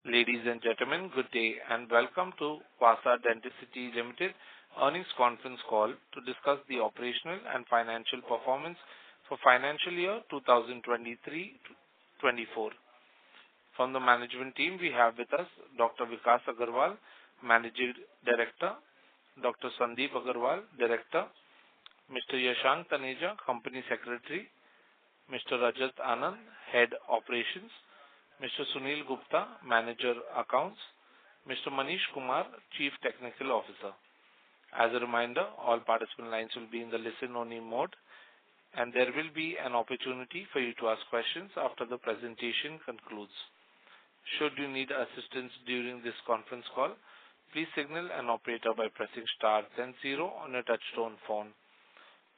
Ladies and gentlemen, good day and welcome to Vasa Dencity Limited earnings conference call to discuss the operational and financial performance for financial year 2023-24. From the management team, we have with us Dr. Vikas Agarwal, Managing Director, Dr. Sandeep Agarwal, Director, Mr. Yashank Taneja, Company Secretary, Mr. Rajat Anand, Head Operations, Mr. Sunil Gupta, Manager Accounts, Mr. Manish Kumar, Chief Technical Officer. As a reminder, all participant lines will be in the listen-only mode, and there will be an opportunity for you to ask questions after the presentation concludes. Should you need assistance during this conference call, please signal an operator by pressing star then 0 on a touch-tone phone.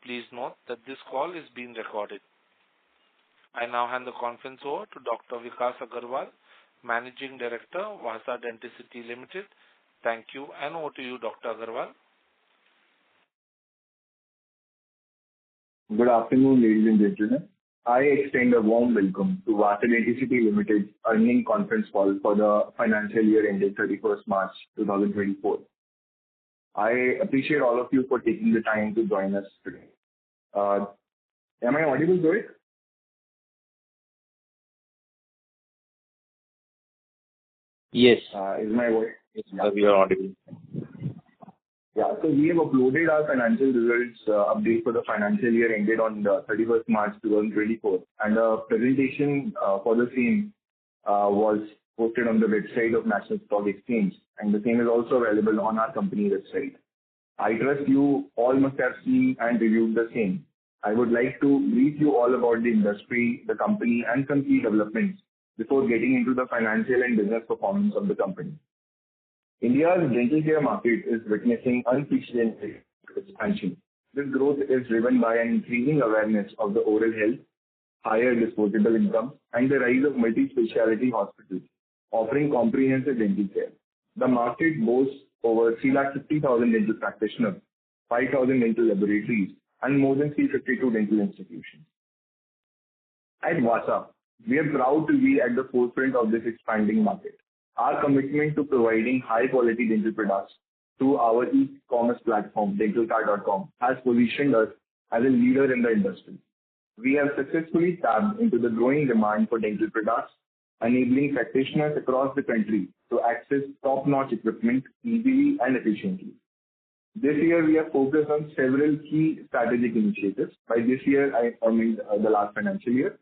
Please note that this call is being recorded. I now hand the conference over to Dr. Vikas Agarwal, Managing Director, Vasa Dencity Limited. Thank you, and over to you, Dr. Agarwal. Good afternoon, ladies and gentlemen. I extend a warm welcome to Vasa Dencity Limited's earnings conference call for the financial year ending 31st March 2024. I appreciate all of you for taking the time to join us today. Am I audible, Zoe? Yes. Is my voice? Yes, we are audible. Yeah, so we have uploaded our financial results update for the financial year ended on the 31st March 2024, and a presentation for the same was posted on the website of National Stock Exchange, and the same is also available on our company website. I trust you all must have seen and reviewed the same. I would like to brief you all about the industry, the company, and some key developments before getting into the financial and business performance of the company. India's dental care market is witnessing unprecedented expansion. This growth is driven by an increasing awareness of the oral health, higher disposable income, and the rise of multi-speciality hospitals offering comprehensive dental care. The market boasts over 350,000 dental practitioners, 5,000 dental laboratories, and more than 352 dental institutions. At Vasa, we are proud to be at the forefront of this expanding market. Our commitment to providing high-quality dental products through our e-commerce platform, dentalcare.com, has positioned us as a leader in the industry. We have successfully tapped into the growing demand for dental products, enabling practitioners across the country to access top-notch equipment easily and efficiently. This year, we have focused on several key strategic initiatives. By this year, I mean the last financial year.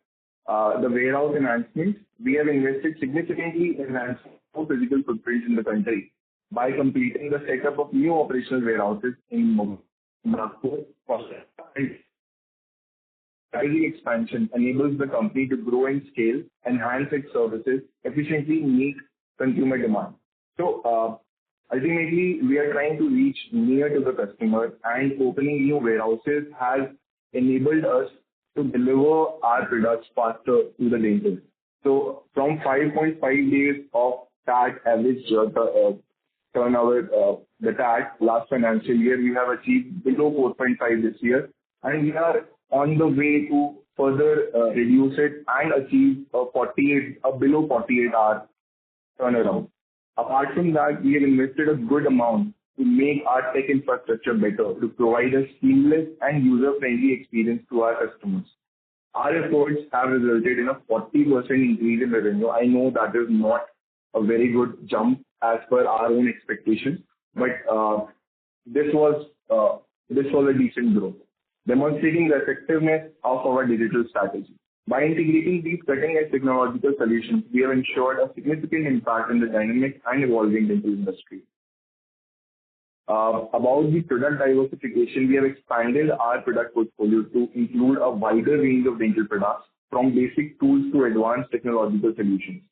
The warehouse enhancements, we have invested significantly in enhancing our physical footprint in the country by completing the setup of new operational warehouses in Nagpur. Strategic expansion enables the company to grow in scale, enhance its services, efficiently meet consumer demand. So, ultimately, we are trying to reach near to the customer, and opening new warehouses has enabled us to deliver our products faster to the dentist. So from 5.5 days of TAT average turnover, the TAT last financial year, we have achieved below 4.5 this year, and we are on the way to further reduce it and achieve a below 48-hour turnaround. Apart from that, we have invested a good amount to make our tech infrastructure better, to provide a seamless and user-friendly experience to our customers. Our efforts have resulted in a 40% increase in revenue. I know that is not a very good jump as per our own expectations, but this was a decent growth, demonstrating the effectiveness of our digital strategy. By integrating these cutting-edge technological solutions, we have ensured a significant impact in the dynamic and evolving dental industry. About the product diversification, we have expanded our product portfolio to include a wider range of dental products, from basic tools to advanced technological solutions.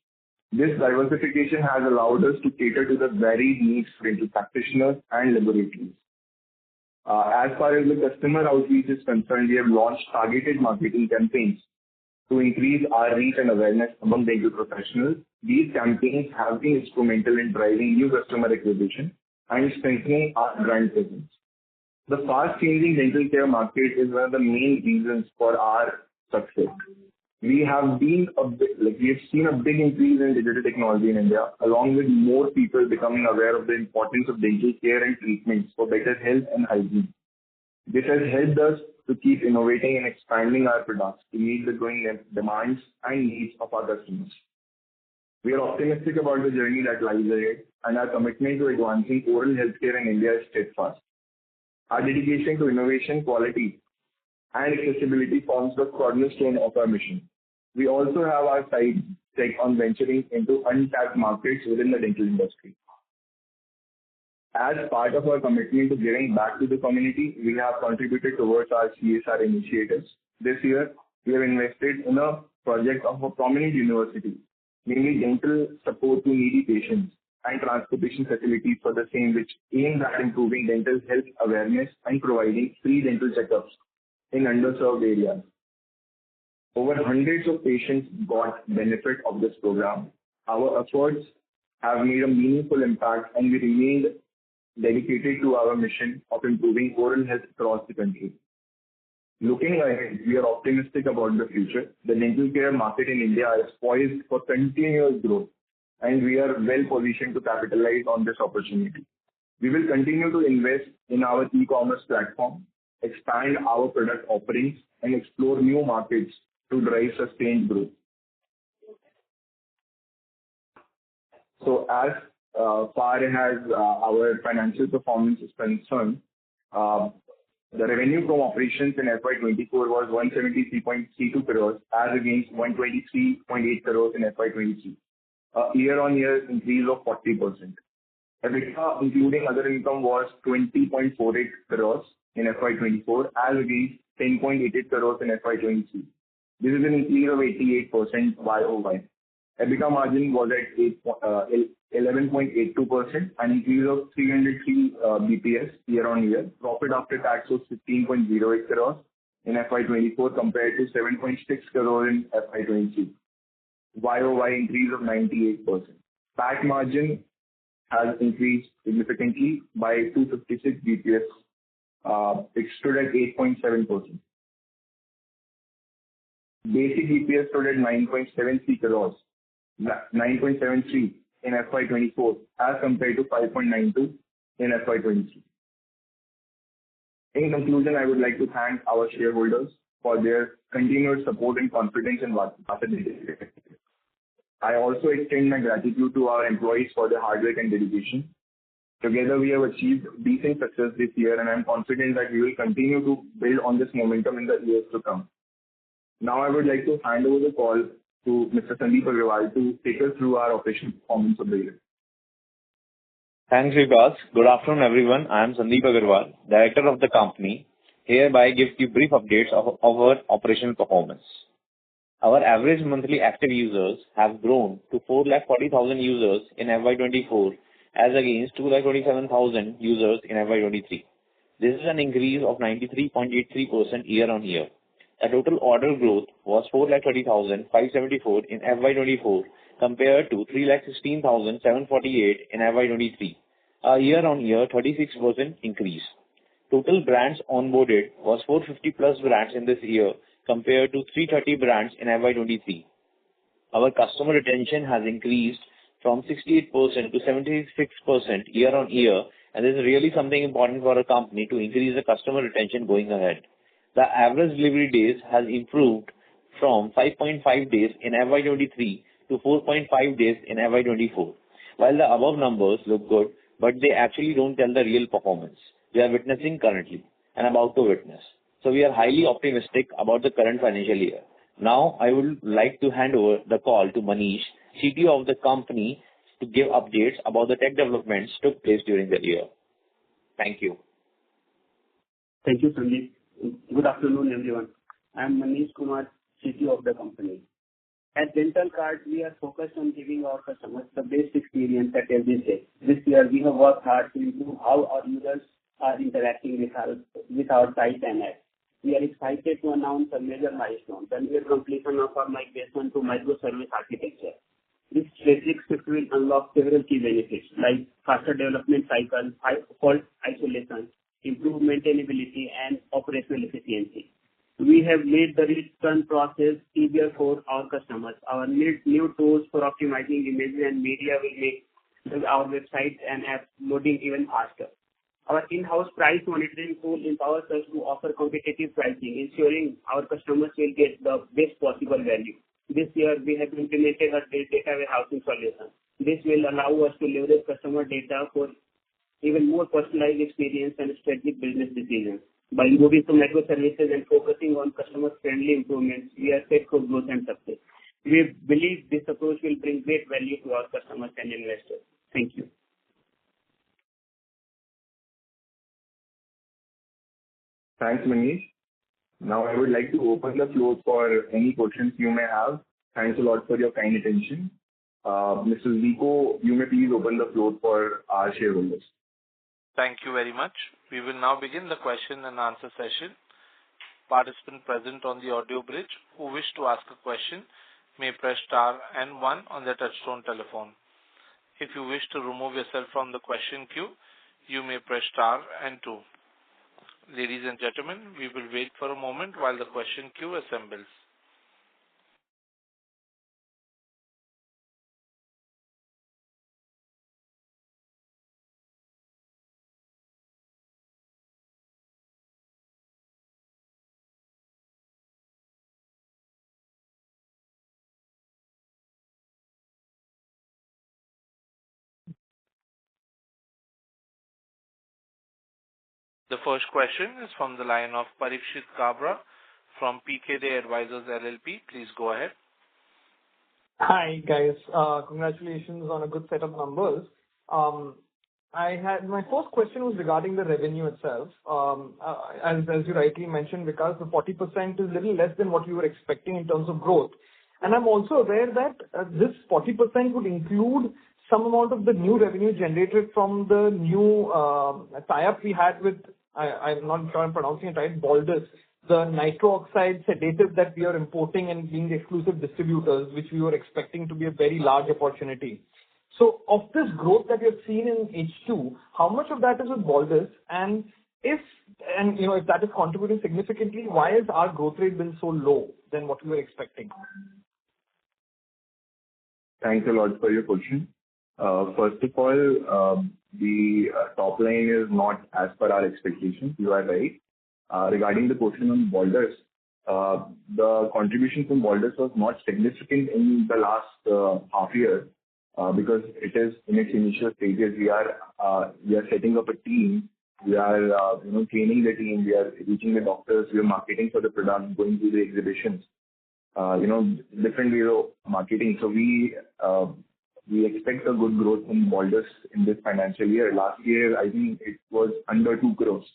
This diversification has allowed us to cater to the varied needs of dental practitioners and laboratories. As far as the customer outreach is concerned, we have launched targeted marketing campaigns to increase our reach and awareness among dental professionals. These campaigns have been instrumental in driving new customer acquisition and strengthening our brand presence. The fast-changing dental care market is one of the main reasons for our success. we have seen a big increase in digital technology in India, along with more people becoming aware of the importance of dental care and treatments for better health and hygiene. This has helped us to keep innovating and expanding our products to meet the growing demands and needs of our customers. We are optimistic about the journey that lies ahead, and our commitment to advancing oral healthcare in India is steadfast. Our dedication to innovation, quality, and accessibility forms the cornerstone of our mission. We also have our sights set on venturing into untapped markets within the dental industry. As part of our commitment to giving back to the community, we have contributed towards our CSR initiatives. This year, we have invested in a project of a prominent university, namely dental support to needy patients and transportation facilities for the same, which aims at improving dental health awareness and providing free dental checkups in underserved areas. Over hundreds of patients got benefit of this program. Our efforts have made a meaningful impact, and we remained dedicated to our mission of improving oral health across the country. Looking ahead, we are optimistic about the future. The dental care market in India is poised for continuous growth, and we are well positioned to capitalize on this opportunity. We will continue to invest in our e-commerce platform, expand our product offerings, and explore new markets to drive sustained growth. So as far as our financial performance is concerned, the revenue from operations in FY24 was 173.32 crores as against 123.8 crores in FY23, a year-on-year increase of 40%. EBITDA, including other income, was 20.48 crores in FY24 as against 10.88 crores in FY23. This is an increase of 88% YOY. EBITDA margin was at 11.82%, an increase of 303 BPS year-on-year. Profit after tax was 15.08 crores in FY24 compared to 7.6 crores in FY23. YOY increase of 98%. PAT margin has increased significantly by 256 BPS. It stood at 8.7%. Basic EPS stood at 9.73 crores, 9.73 in FY24 as compared to 5.92 in FY23. In conclusion, I would like to thank our shareholders for their continued support and confidence in Vasa Dencity. I also extend my gratitude to our employees for their hard work and dedication. Together, we have achieved decent success this year, and I am confident that we will continue to build on this momentum in the years to come. Now, I would like to hand over the call to Mr. Sandeep Agarwal to take us through our operational performance of the year. Thanks, Vikas. Good afternoon, everyone. I am Sandeep Agarwal, Director of the company. Hereby gives you brief updates of our operational performance. Our average monthly active users have grown to 440,000 users in FY24 as against 227,000 users in FY23. This is an increase of 93.83% year-on-year. The total order growth was 430,574 in FY24 compared to 316,748 in FY23, a year-on-year 36% increase. Total brands onboarded was 450 plus brands in this year compared to 330 brands in FY23. Our customer retention has increased from 68% to 76% year-on-year, and this is really something important for a company to increase the customer retention going ahead. The average delivery days has improved from 5.5 days in FY23 to 4.5 days in FY24. While the above numbers look good, but they actually don't tell the real performance we are witnessing currently and about to witness. So we are highly optimistic about the current financial year. Now, I would like to hand over the call to Manish, CTO of the company, to give updates about the tech developments took place during the year. Thank you. Thank you, Sandeep. Good afternoon, everyone. I am Manish Kumar, CTO of the company. At Dental Card, we are focused on giving our customers the best experience at every stage. This year, we have worked hard to improve how our users are interacting with our site and app. We are excited to announce a major milestone, the near completion of our migration to microservice architecture. This strategic shift will unlock several key benefits like faster development cycle, high fault isolation, improved maintainability, and operational efficiency. We have made the return process easier for our customers. Our new tools for optimizing images and media will make our website and app loading even faster. Our in-house price monitoring tool empowers us to offer competitive pricing, ensuring our customers will get the best possible value. This year, we have implemented a data warehousing solution. This will allow us to leverage customer data for even more personalized experience and strategic business decisions. By moving to microservices and focusing on customer-friendly improvements, we are set for growth and success. We believe this approach will bring great value to our customers and investors. Thank you. Thanks, Manish. Now I would like to open the floor for any questions you may have. Thanks a lot for your kind attention. Mr. Zico, you may please open the floor for our shareholders. Thank you very much. We will now begin the question and answer session. Participants present on the audio bridge who wish to ask a question may press star and 1 on their touchtone telephone. If you wish to remove yourself from the question queue, you may press star and 2. Ladies and gentlemen, we will wait for a moment while the question queue assembles. The first question is from the line of Parikshit Kabra from PKD Advisors LLP. Please go ahead. Hi, guys. Congratulations on a good set of numbers. My first question was regarding the revenue itself. As you rightly mentioned, because the 40% is little less than what you were expecting in terms of growth. And I'm also aware that this 40% would include some amount of the new revenue generated from the new tie-up we had with, I'm not sure I'm pronouncing it right, Baldus, the nitro oxide sedative that we are importing and being the exclusive distributors, which we were expecting to be a very large opportunity. So of this growth that you've seen in H2, how much of that is with Baldus? And if that is contributing significantly, why has our growth rate been so low than what we were expecting? Thanks a lot for your question. First of all, the top line is not as per our expectations. You are right. Regarding the question on Baldus, the contribution from Baldus was not significant in the last half year because it is in its initial stages. We are setting up a team. We are training the team. We are reaching the doctors. We are marketing for the product, going to the exhibitions. Different ways of marketing. So we expect a good growth from Baldus in this financial year. Last year, I think it was under 2 crores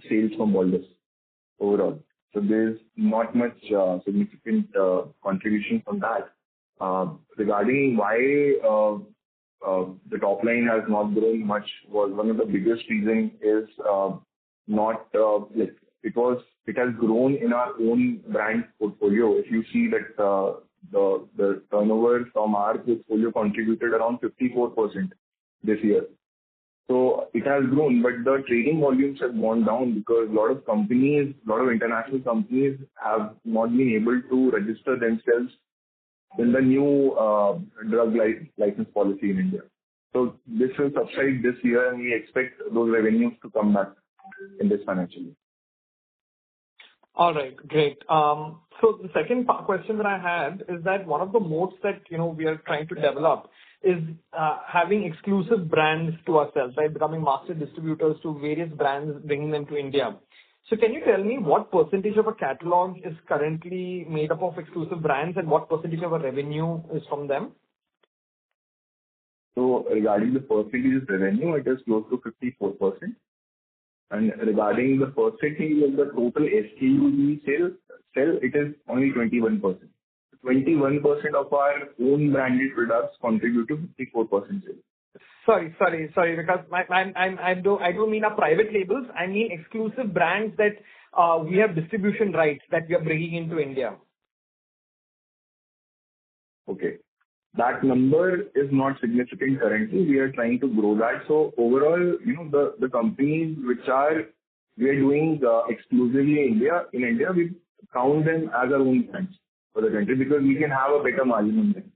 sales from Baldus overall. So there's not much significant contribution from that. Regarding why the top line has not grown much, was one of the biggest reasons is it has grown in our own brand portfolio. If you see that the turnover from our portfolio contributed around 54% this year. So it has grown, but the trading volumes have gone down because a lot of international companies have not been able to register themselves in the new drug license policy in India. So this will subside this year, and we expect those revenues to come back in this financial year. All right, great. So the second question that I had is that one of the modes that we are trying to develop is having exclusive brands to ourselves, right? Becoming master distributors to various brands, bringing them to India. So can you tell me what percentage of a catalog is currently made up of exclusive brands and what percentage of our revenue is from them? So regarding the percentage of revenue, it is close to 54%. And regarding the percentage of the total SKU we sell, it is only 21%. 21% of our own branded products contribute to 54% sales. Sorry, because I don't mean our private labels. I mean exclusive brands that we have distribution rights that we are bringing into India. Okay. That number is not significant currently. We are trying to grow that. So overall, the companies which are we are doing exclusively in India, we count them as our own brands for the country because we can have a better margin on them.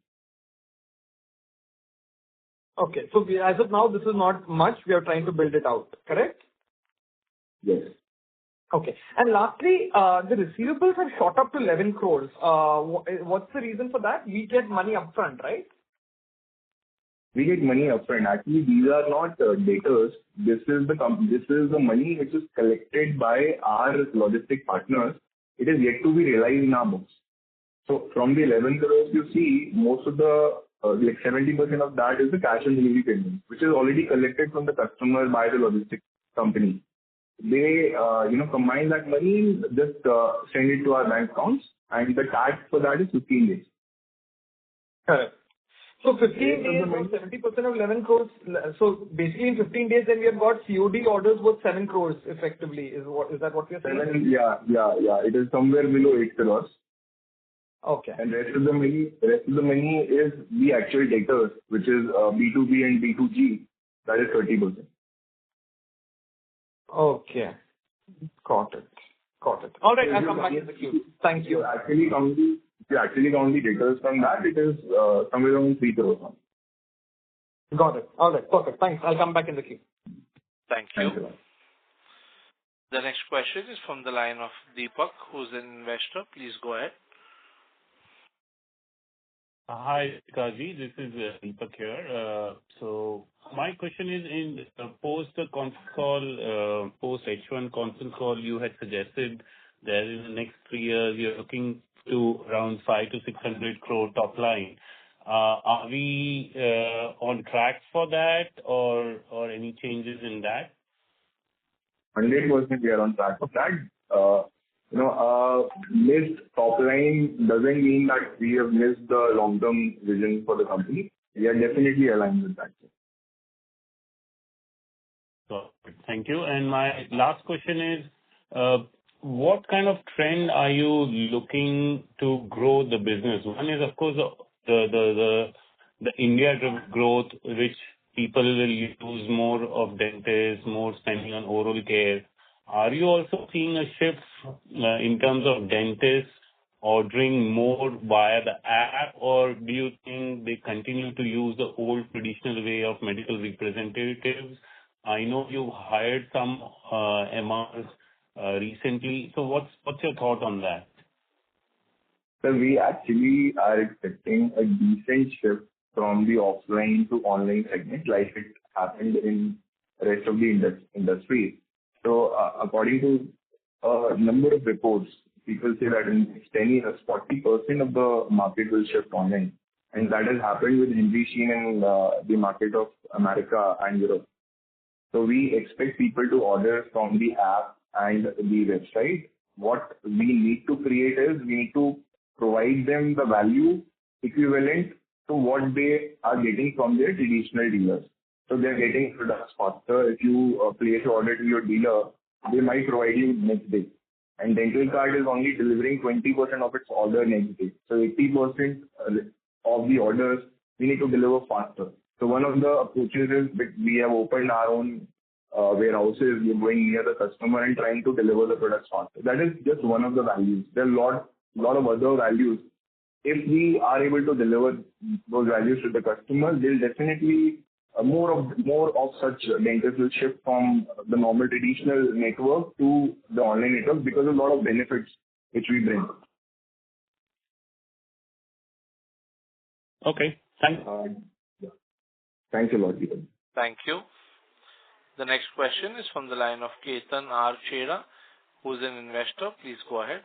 Okay. So as of now, this is not much. We are trying to build it out, correct? Yes. Okay. And lastly, the receivables have shot up to 11 crores. What's the reason for that? We get money upfront, right? We get money upfront. Actually, these are not debtors. This is the money which is collected by our logistic partners. It is yet to be realized in our books. So from the 11 crores you see, most of the like 70% of that is the cash and delivery payment, which is already collected from the customer by the logistic company. They combine that money, just send it to our bank accounts, and the tax for that is 15 days. Correct. So 15 days or 70% of 11 crores. So basically in 15 days, then we have got COD orders worth 7 crores effectively. Is that what you're saying? Yeah. It is somewhere below 8 crores. Okay. And rest of the money is the actual debtors, which is B2B and B2G. That is 30%. Okay. Got it. All right, I'll come back in the queue. Thank you. If you actually count the debtors from that, it is somewhere around 3 crores. Got it. All right, perfect. Thanks. I'll come back in the queue. Thank you. Thank you. The next question is from the line of Deepak, who's an investor. Please go ahead. Hi, Kaji. This is Deepak here. So my question is, in post the conference call, post H1 conference call, you had suggested that in the next 3 years you're looking to around 500 to 600 crore top line. Are we on track for that, or any changes in that? 100% we are on track for that. Missed top line doesn't mean that we have missed the long-term vision for the company. We are definitely aligned with that. Thank you. And my last question is, what kind of trend are you looking to grow the business? One is, of course, the India growth, which people will use more of dentists, more spending on oral care. Are you also seeing a shift in terms of dentists ordering more via the app, or do you think they continue to use the old traditional way of medical representatives? I know you hired some MRs recently. So what's your thought on that? So we actually are expecting a decent shift from the offline to online segment, like it happened in the rest of the industry. So according to a number of reports, people say that in the next 10 years, 40% of the market will shift online. And that has happened with Hindi Sheen in the market of America and Europe. So we expect people to order from the app and the website. What we need to create is we need to provide them the value equivalent to what they are getting from their traditional dealers. So they're getting products faster. If you place an order to your dealer, they might provide you next day. And Dental Card is only delivering 20% of its order next day. So 80% of the orders we need to deliver faster. So one of the approaches is that we have opened our own warehouses. We're going near the customer and trying to deliver the products faster. That is just one of the values. There are a lot of other values. If we are able to deliver those values to the customer, they'll definitely more of such dentists will shift from the normal traditional network to the online network because of a lot of benefits which we bring. Okay. Thanks. Yeah. Thanks a lot, Peter. Thank you. The next question is from the line of Ketan R. Chera, who is an investor. Please go ahead.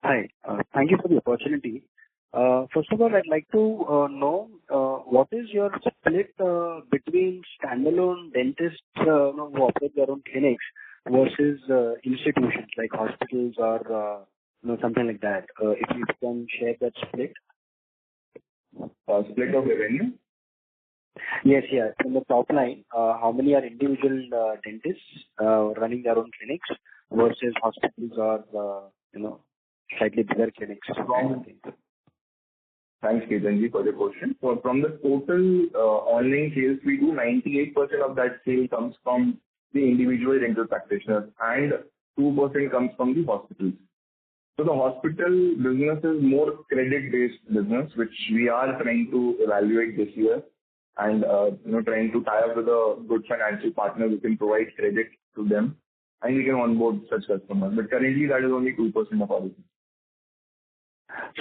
Hi. Thank you for the opportunity. First of all, I'd like to know what is your split between standalone dentists who operate their own clinics versus institutions like hospitals or something like that. If you can share that split. Split of revenue? Yes, yeah. From the top line, how many are individual dentists running their own clinics versus hospitals or slightly bigger clinics? Thanks, Ketanji, for the question. From the total online sales we do, 98% of that sale comes from the individual dental practitioners, and 2% comes from the hospitals. So the hospital business is more credit-based business, which we are trying to evaluate this year and trying to tie up with a good financial partner who can provide credit to them, and we can onboard such customers. But currently, that is only 2% of our business.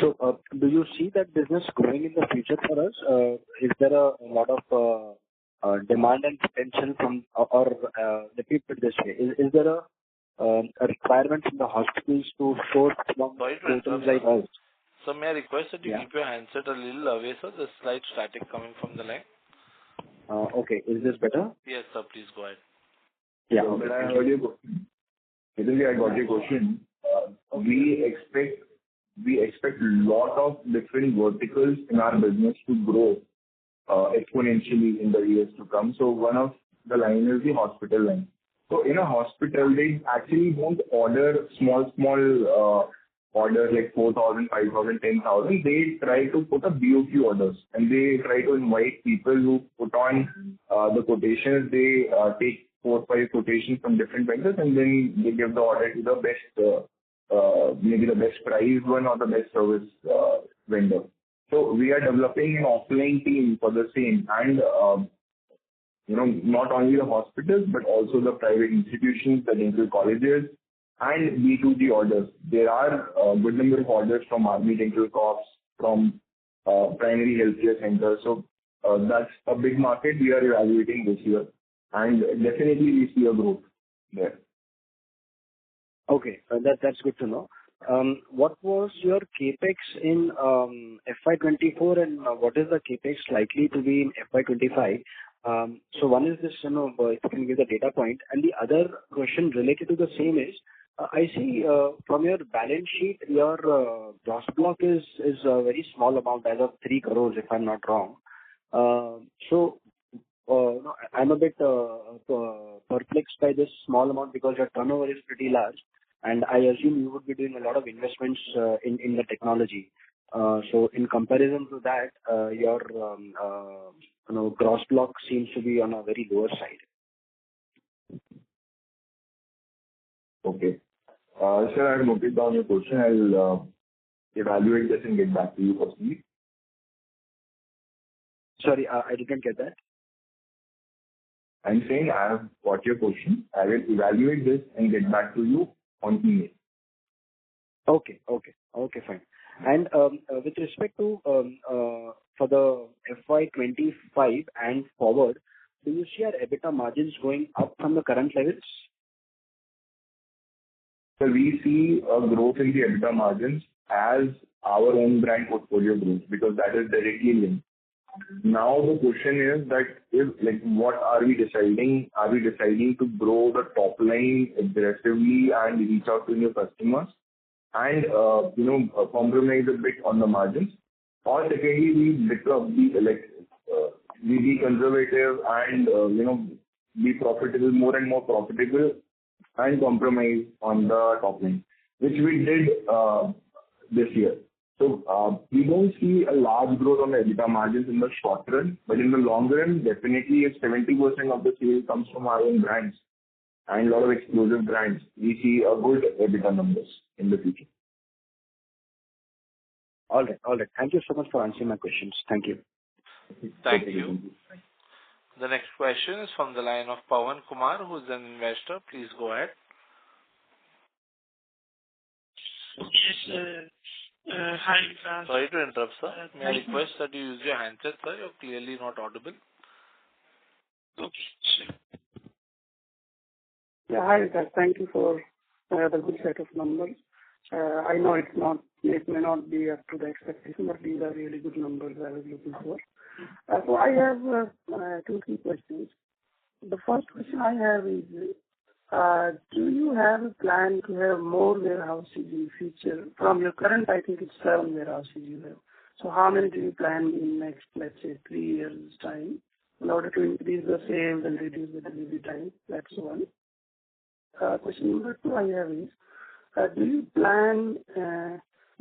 So, do you see that business growing in the future for us? Is there a lot of demand and potential from, or let me put it this way, is there a requirement from the hospitals to source from portals like us? So may I request that you keep your handset a little away, sir? There's slight static coming from the line. Okay. Is this better? Yes, sir. Please go ahead. Yeah. But I heard your question. I got your question. We expect a lot of different verticals in our business to grow exponentially in the years to come. So one of the line is the hospital line. So in a hospital, they actually don't order small orders like 4,000, 5,000, 10,000. They try to put a BOQ orders, and they try to invite people who put on the quotations. They take 4 or 5 quotations from different vendors, and then they give the order to the best, maybe the best price one or the best service vendor. So we are developing an offline team for the same, and not only the hospitals, but also the private institutions, the dental colleges, and B2G orders. There are a good number of orders from Army Dental Corps, from primary healthcare centers. So that's a big market we are evaluating this year, and definitely we see a growth there. Okay, that's good to know. What was your capex in FY24, and what is the capex likely to be in FY25? So one is this, if you can give the data point, and the other question related to the same is, I see from your balance sheet, your gross block is a very small amount, as of 3 crores, if I'm not wrong. So I'm a bit perplexed by this small amount because your turnover is pretty large, and I assume you would be doing a lot of investments in the technology. So in comparison to that, your gross block seems to be on a very lower side. Okay. Sir, I've noted down your question. I'll evaluate this and get back to you personally. Sorry, I didn't get that. I'm saying I have got your question. I will evaluate this and get back to you on email. Okay, fine. And with respect to for the FY25 and forward, do you see our EBITDA margins going up from the current levels? So we see a growth in the EBITDA margins as our own brand portfolio grows, because that is directly linked. Now the question is that what are we deciding? Are we deciding to grow the top line aggressively and reach out to new customers and compromise a bit on the margins, or secondly we be conservative and be profitable, more and more profitable, and compromise on the top line, which we did this year. So we don't see a large growth on the EBITDA margins in the short run, but in the long run, definitely if 70% of the sales comes from our own brands and a lot of exclusive brands, we see a good EBITDA numbers in the future. All right. Thank you so much for answering my questions. Thank you. Thank you. The next question is from the line of Pawan Kumar, who is an investor. Please go ahead. Yes, hi, Vikas. Sorry to interrupt, sir. May I request that you use your handset, sir? You're clearly not audible. Okay, sure. Yeah, hi, Vikas. Thank you for the good set of numbers. I know it may not be up to the expectation, but these are really good numbers I was looking for. So I have 2, 3 questions. The first question I have is, do you have a plan to have more warehouses in future? From your current, I think it's 7 warehouses you have. So how many do you plan in next, let's say, 3 years' time, in order to increase the sales and reduce the delivery time? That's one. Question number 2 I have is, do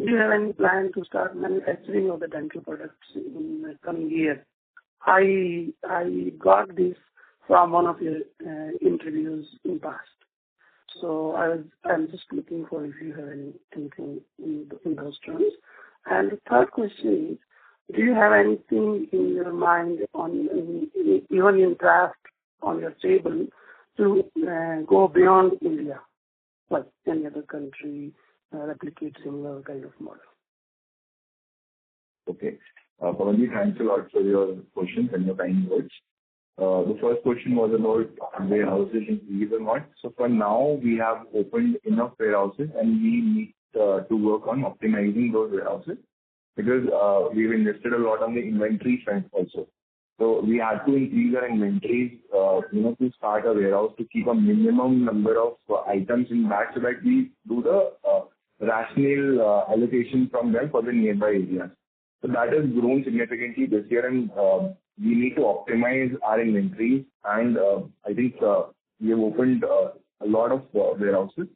you have any plan to start manufacturing of the dental products in the coming year? I got this from one of your interviews in past. So I'm just looking for if you have anything in those terms. And the third question is, do you have anything in your mind even in draft on your table to go beyond India, like any other country, replicate similar kind of model? Okay. Pawanji, thanks a lot for your questions and your kind words. The first question was about warehouses increase or not. So for now, we have opened enough warehouses, and we need to work on optimizing those warehouses, because we've invested a lot on the inventory front also. So we had to increase our inventories, to start a warehouse, to keep a minimum number of items in that, so that we do the rational allocation from them for the nearby areas. So that has grown significantly this year, and we need to optimize our inventories. And I think we have opened a lot of warehouses.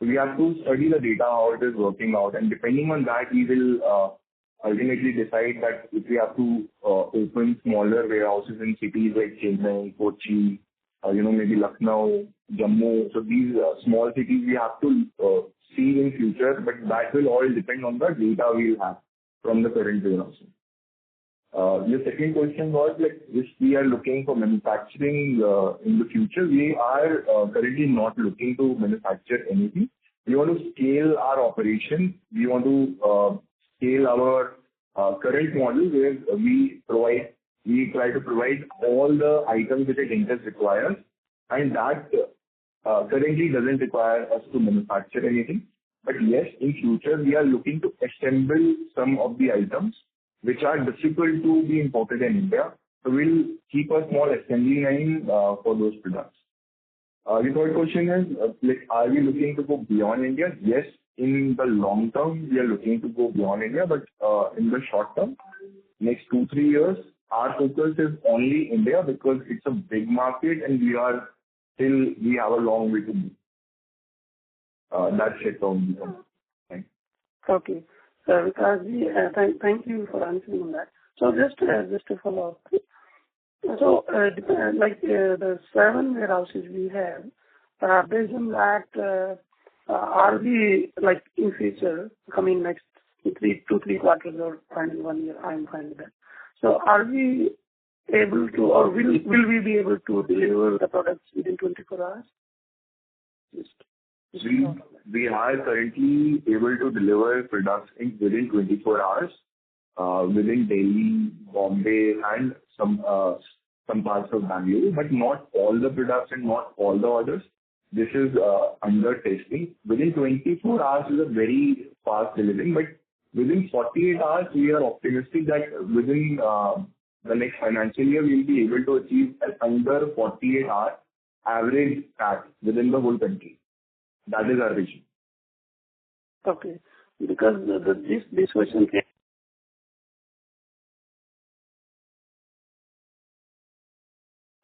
So we have to study the data, how it is working out, and depending on that, we will ultimately decide that if we have to open smaller warehouses in cities like Chennai, Kochi, maybe Lucknow, Jammu. So these small cities we have to see in future, but that will all depend on the data we will have from the current warehouses. Your second question was, like, if we are looking for manufacturing in the future. We are currently not looking to manufacture anything. We want to scale our operation. We want to scale our current model, where we try to provide all the items that a dentist requires, and that currently doesn't require us to manufacture anything. But yes, in future we are looking to assemble some of the items which are difficult to be imported in India. So we'll keep a small assembly line for those products. The third question is, are we looking to go beyond India? Yes, in the long term, we are looking to go beyond India, but in the short term, next 2-3 years, our focus is only India, because it's a big market and we have a long way to go. That's it from me. Thanks. Okay. So, Vikasji, thank you for answering on that. So just to follow up. So, the 7 warehouses we have, based on that, are we, like, in future, coming next 2-3 quarters or final 1 year, I'm fine with that. So are we able to, or will we be able to deliver the products within 24 hours? We are currently able to deliver products within 24 hours, within Delhi, Bombay, and some parts of Bangalore, but not all the products and not all the orders. This is under testing. Within 24 hours is a very fast delivery, but within 48 hours, we are optimistic that within the next financial year, we will be able to achieve an under 48-hour average pack within the whole country. That is our vision. Okay. Because this question came.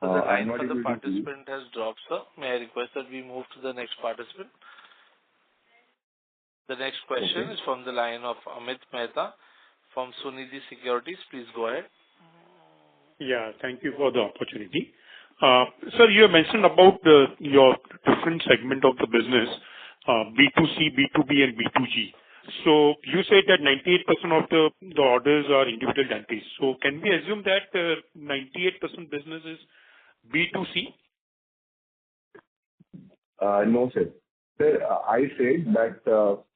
The line for the participant has dropped, sir. May I request that we move to the next participant? The next question is from the line of Amit Mehta from Sunidhi Securities. Please go ahead. Yeah, thank you for the opportunity. Sir, you have mentioned about your different segment of the business, B2C, B2B, and B2G. So you said that 98% of the orders are individual dentists. So can we assume that 98% business is B2C? No, sir. Sir, I said that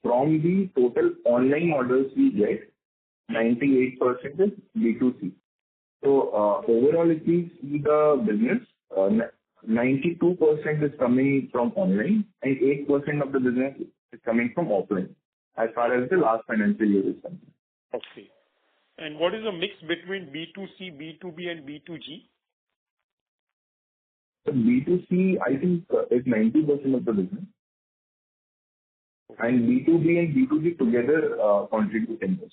from the total online orders we get, 98% is B2C. So overall, if we see the business, 92% is coming from online and 8% of the business is coming from offline, as far as the last financial year is concerned. Okay. And what is the mix between B2C, B2B, and B2G? So B2C, I think, is 90% of the business. And B2B and B2G together contribute 10%.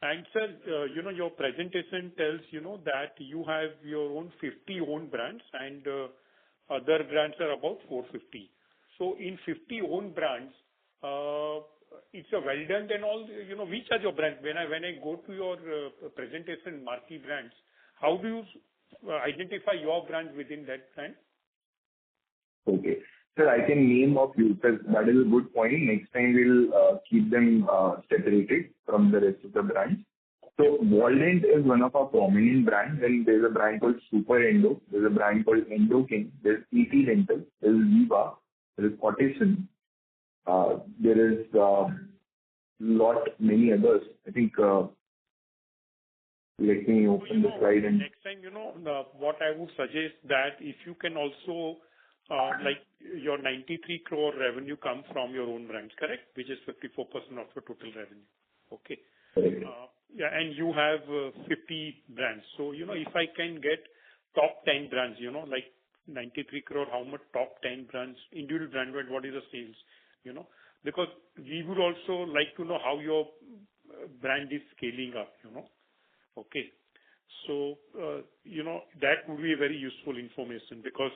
And sir, your presentation tells, that you have your own 50 own brands and other brands are about 450. So in 50 own brands, it's a well done and all, which are your brands? When I go to your presentation, marquee brands, how do you identify your brand within that brand? Okay. Sir, I can name a few, because that is a good point. Next time we'll keep them separated from the rest of the brands. So Waldent is one of our prominent brands, and there's a brand called Super Endo, there's a brand called Endo King, there's ET Dental, there's Viva, there is Cortison, there is many others. I think, let me open the slide and... Next time, what I would suggest that if you can also, like your 93 crore revenue comes from your own brands, correct? Which is 54% of your total revenue. Okay. Correct. Yeah, and you have 50 brands. So, if I can get top 10 brands, like 93 crore, how much top 10 brands, individual brand, what is the sales, because we would also like to know how your brand is scaling up, Okay. So, that would be a very useful information because,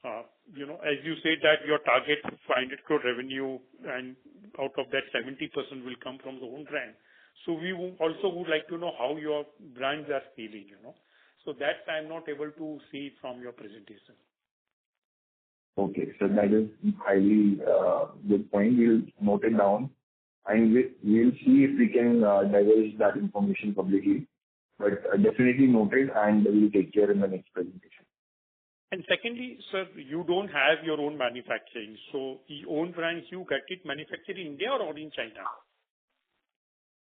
as you said that your target 500 crore revenue and out of that 70% will come from the own brand. So we also would like to know how your brands are scaling, So that I'm not able to see from your presentation. Okay. So that is highly good point. We'll note it down, and we'll see if we can divulge that information publicly. But definitely noted, and we'll take care in the next presentation. And secondly, sir, you don't have your own manufacturing. So the own brands, you get it manufactured in India or in China?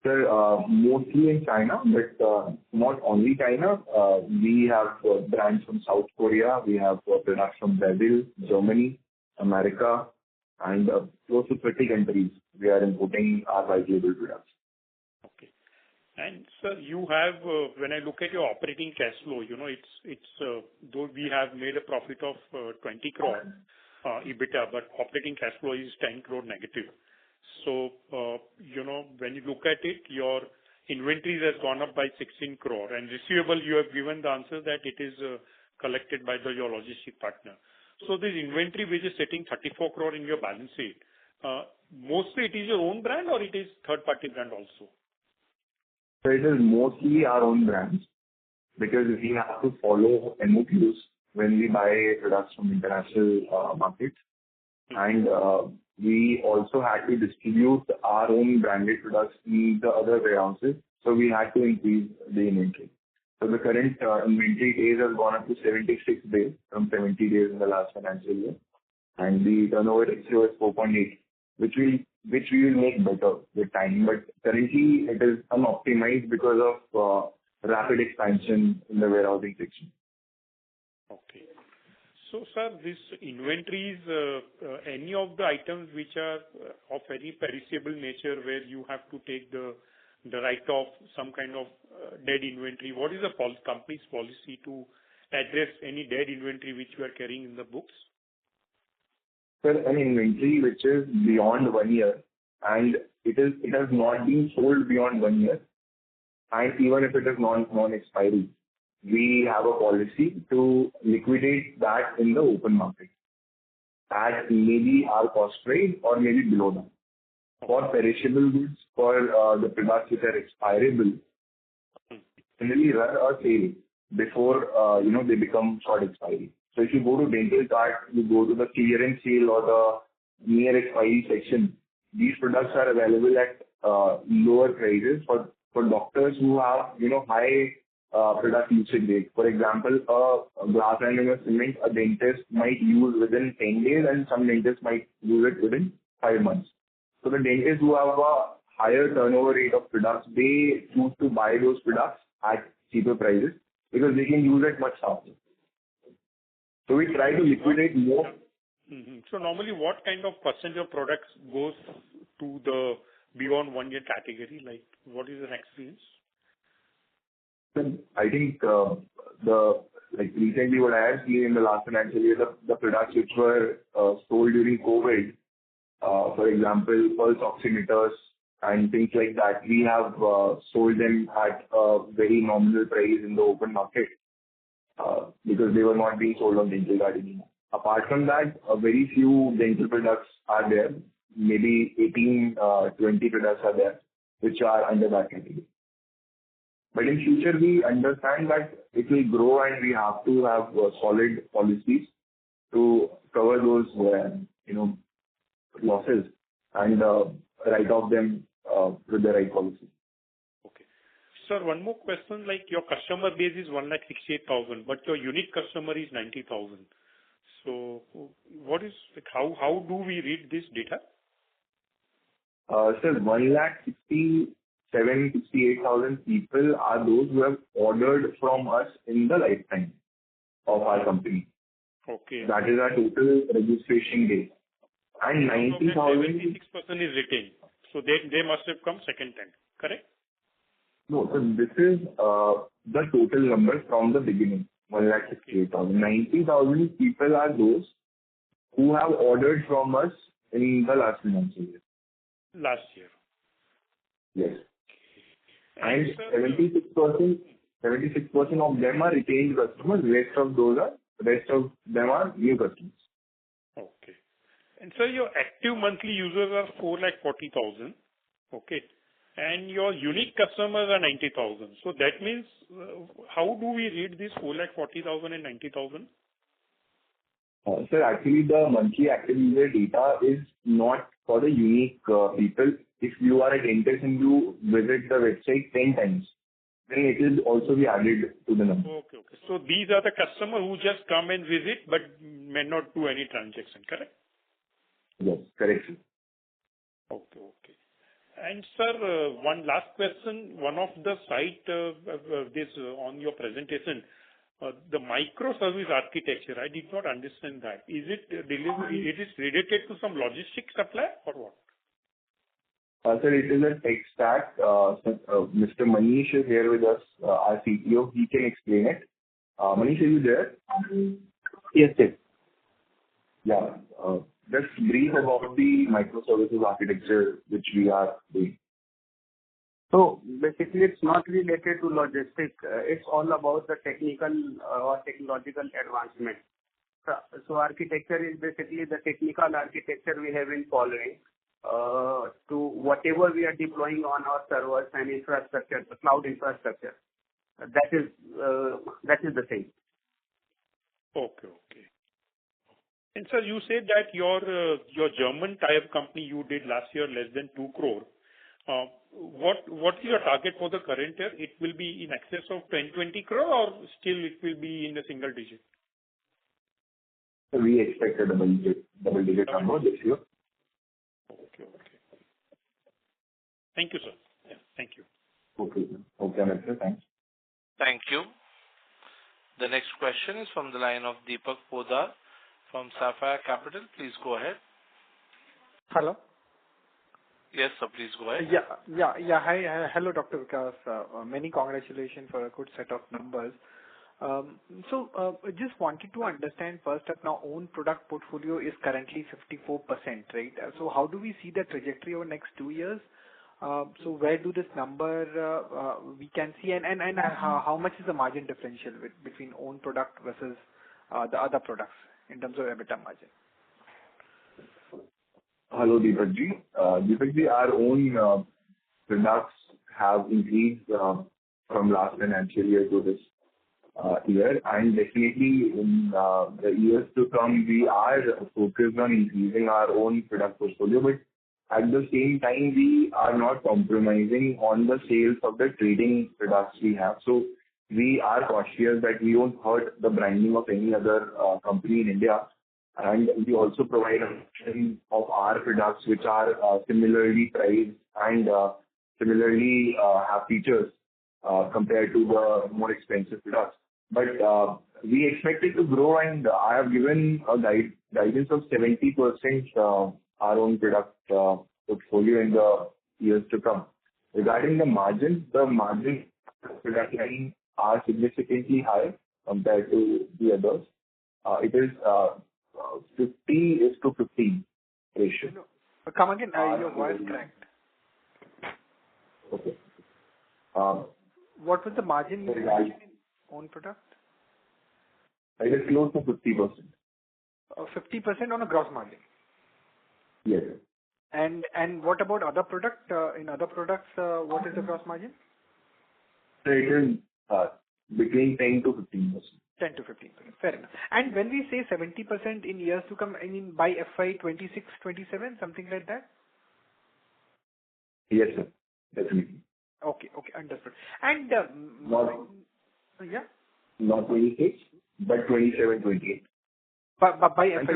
Sir, mostly in China, but not only China. We have brands from South Korea. We have products from Brazil, Germany, America, and close to 30 countries. We are importing our white label products. Okay. And sir, you have, when I look at your operating cash flow, it's though we have made a profit of 20 crore EBITDA, but operating cash flow is 10 crore negative. So, when you look at it, your inventories has gone up by 16 crore, and receivable, you have given the answer that it is collected by your logistic partner. So this inventory, which is sitting 34 crore in your balance sheet, mostly it is your own brand or it is third-party brand also? So it is mostly our own brands, because we have to follow MOQs when we buy products from international markets. And we also had to distribute our own branded products in the other warehouses, so we had to increase the inventory. So the current inventory days has gone up to 76 days from 70 days in the last financial year, and the turnover ratio is 4.8, which we will make better with time. But currently it is unoptimized because of rapid expansion in the warehousing section. Okay. So, sir, this inventories, any of the items which are of any perishable nature where you have to take the write-off, some kind of dead inventory, what is the company's policy to address any dead inventory which you are carrying in the books? Sir, an inventory which is beyond 1 year and it has not been sold beyond 1 year, and even if it is non-expiry, we have a policy to liquidate that in the open market at maybe our cost rate or maybe below that. For perishable goods, for the products which are expirable, generally run a sale before they become short expiry. So if you go to dental cart, you go to the clearance sale or the near expiry section, these products are available at lower prices for doctors who have high product usage rate. For example, a glass lining or cement, a dentist might use within 10 days and some dentists might use it within 5 months. So the dentists who have a higher turnover rate of products, they choose to buy those products at cheaper prices because they can use it much faster. So we try to liquidate more. Mm-hmm. So normally what kind of percentage of products goes to the beyond 1 year category? Like what is your experience? I think recently what I have seen in the last financial year, the products which were sold during COVID, for example, pulse oximeters and things like that, we have sold them at a very nominal price in the open market because they were not being sold on dental card anymore. Apart from that, very few dental products are there. Maybe 18, 20 products are there which are under that category. But in future, we understand that it will grow and we have to have solid policies to cover those, losses and write off them with the right policy. Okay. Sir, one more question. Like your customer base is 168,000, but your unique customer is 90,000. So what is, like, how do we read this data? Sir, 1,68,000 people are those who have ordered from us in the lifetime of our company. Okay. That is our total registration days. And 90,000... 76% is retained. So they must have come second time, correct? No, so this is the total number from the beginning, 1,68,000. 90,000 people are those who have ordered from us in the last financial year. Last year. Yes. And 76% of them are retained customers. Rest of them are new customers. Okay. And sir, your active monthly users are 440,000. Okay. And your unique customers are 90,000. So that means, how do we read this 440,000 and 90,000? Sir, actually the monthly active user data is not for the unique people. If you are a dentist and you visit the website 10 times, then it will also be added to the number. Okay. So these are the customers who just come and visit but may not do any transaction, correct? Yes, correct. Okay. And sir, one last question. One of the site on your presentation, the microservice architecture, I did not understand that. Is it related to some logistics supply or what? Sir, it is a tech stack. Mr. Manish is here with us, our CTO. He can explain it. Manish, are you there? Yes, sir. Yeah. Just brief about the microservices architecture which we are doing. So basically, it's not related to logistics. It's all about the technical or technological advancement. So architecture is basically the technical architecture we have been following to whatever we are deploying on our servers and infrastructure, the cloud infrastructure. That is the same. Okay. And sir, you said that your German tie-up company you did last year less than 2 crore. What is your target for the current year? It will be in excess of 10-20 crore or still it will be in a single digit? We expect a double digit number this year. Okay. Thank you, sir. Yeah, thank you. Okay, Mr. Thanks. Thank you. The next question is from the line of Deepak Podar from Sapphire Capital. Please go ahead. Hello. Yes, sir. Please go ahead. Yeah. Hi. Hello, Dr. Vikas. Many congratulations for a good set of numbers. Just wanted to understand first up now, own product portfolio is currently 54%, right? So how do we see the trajectory over next 2 years? So where do this number we can see and how much is the margin differential between own product versus the other products in terms of EBITDA margin? Hello, Deepak ji. Deepak ji, our own products have increased from last financial year to this year, and definitely in the years to come, we are focused on increasing our own product portfolio, but at the same time, we are not compromising on the sales of the trading products we have. So we are cautious that we won't hurt the branding of any other company in India. And we also provide an option of our products which are similarly priced and similarly have features compared to the more expensive products. But we expect it to grow, and I have given a guidance of 70% our own product portfolio in the years to come. Regarding the margins product line are significantly higher compared to the others. It is 50:15 ratio. No. Come again, your voice cracked. Okay. What was the margin you mentioned in own product? It is close to 50%. 50% on a gross margin? Yes. And what about other product? In other products, what is the gross margin? So it is between 10 to 15%. 10 to 15%. Fair enough. And when we say 70% in years to come, I mean by FY 26, 27, something like that? Yes, sir. Definitely. Okay, understood. And yeah, Not 26, but 27, 28. by And FY. so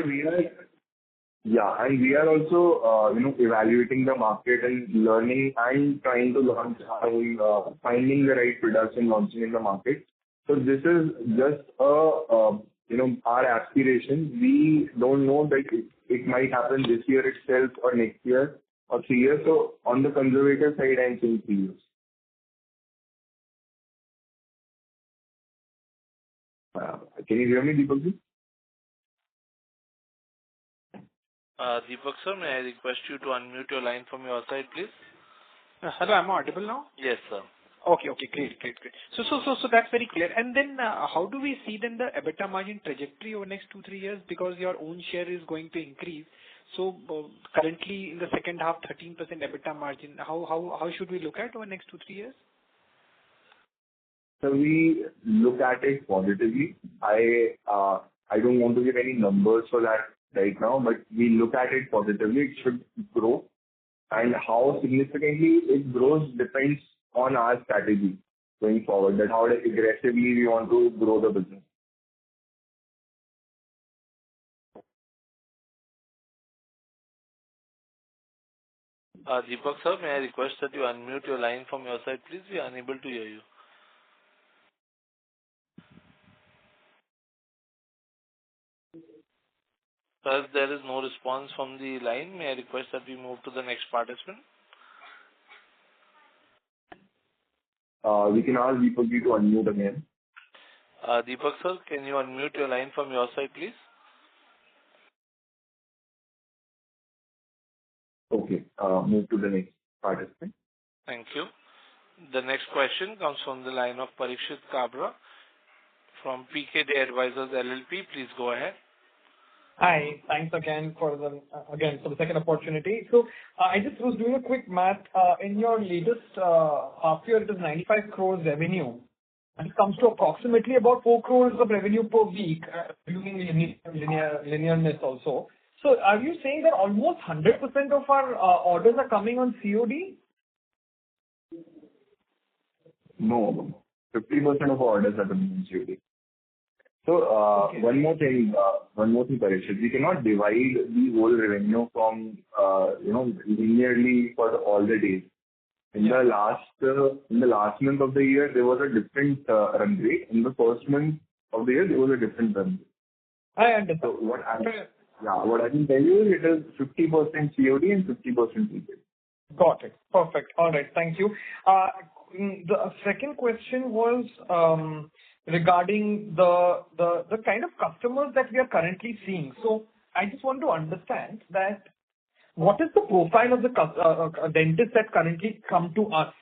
and we are also, evaluating the market and learning and trying to launch our own, finding the right products and launching in the market. So this is just our aspiration. We don't know that it might happen this year itself or next year or 3 years. So on the conservative side, I'm saying 3 years. Can you hear me, Deepak? Deepak sir, may I request you to unmute your line from your side, please? Hello, am I audible now? Yes, sir. Okay, great. So that's very clear. And then how do we see then the EBITDA margin trajectory over next 2-3 years, because your own share is going to increase? So currently in the second half, 13% EBITDA margin. How should we look at over next 2-3 years? So we look at it positively. I don't want to give any numbers for that right now, but we look at it positively. It should grow, and how significantly it grows depends on our strategy going forward, that how aggressively we want to grow the business. Deepak sir, may I request that you unmute your line from your side, please? We are unable to hear you. As there is no response from the line, may I request that we move to the next participant? We can ask Deepak to unmute again. Deepak sir, can you unmute your line from your side, please? Okay, move to the next participant. Thank you. The next question comes from the line of Parikshit Kabra from PKD Advisors LLP. Please go ahead. Hi. Thanks again for the second opportunity. So I just was doing a quick math. In your latest half year, it is 95 crores revenue, and it comes to approximately about 4 crores of revenue per week, assuming linearness also. So are you saying that almost 100% of our orders are coming on COD? No, 50% of orders are coming on COD. So, Okay. one more thing, Parikshit. We cannot divide the whole revenue from, linearly for all the days. In the last month of the year, there was a different run rate. In the first month of the year, there was a different run rate. I understand. So what I can tell you is it is 50% COD and 50% retail. Got it. Perfect. All right. Thank you. The second question was regarding the kind of customers that we are currently seeing. So I just want to understand that what is the profile of the dentists that currently come to us,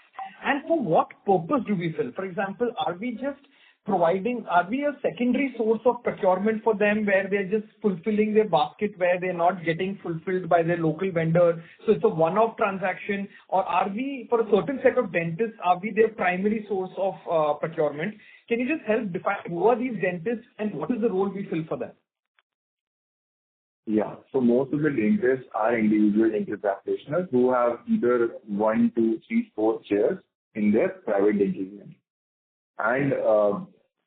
and for what purpose do we fill? For example, are we a secondary source of procurement for them, where they're just fulfilling their basket, where they're not getting fulfilled by their local vendor, so it's a one-off transaction? Or are we, for a certain set of dentists, are we their primary source of procurement? Can you just help define who are these dentists and what is the role we fill for them? Yeah. So most of the dentists are individual dental practitioners who have either 1, 2, 3, 4 chairs in their private dental clinic. And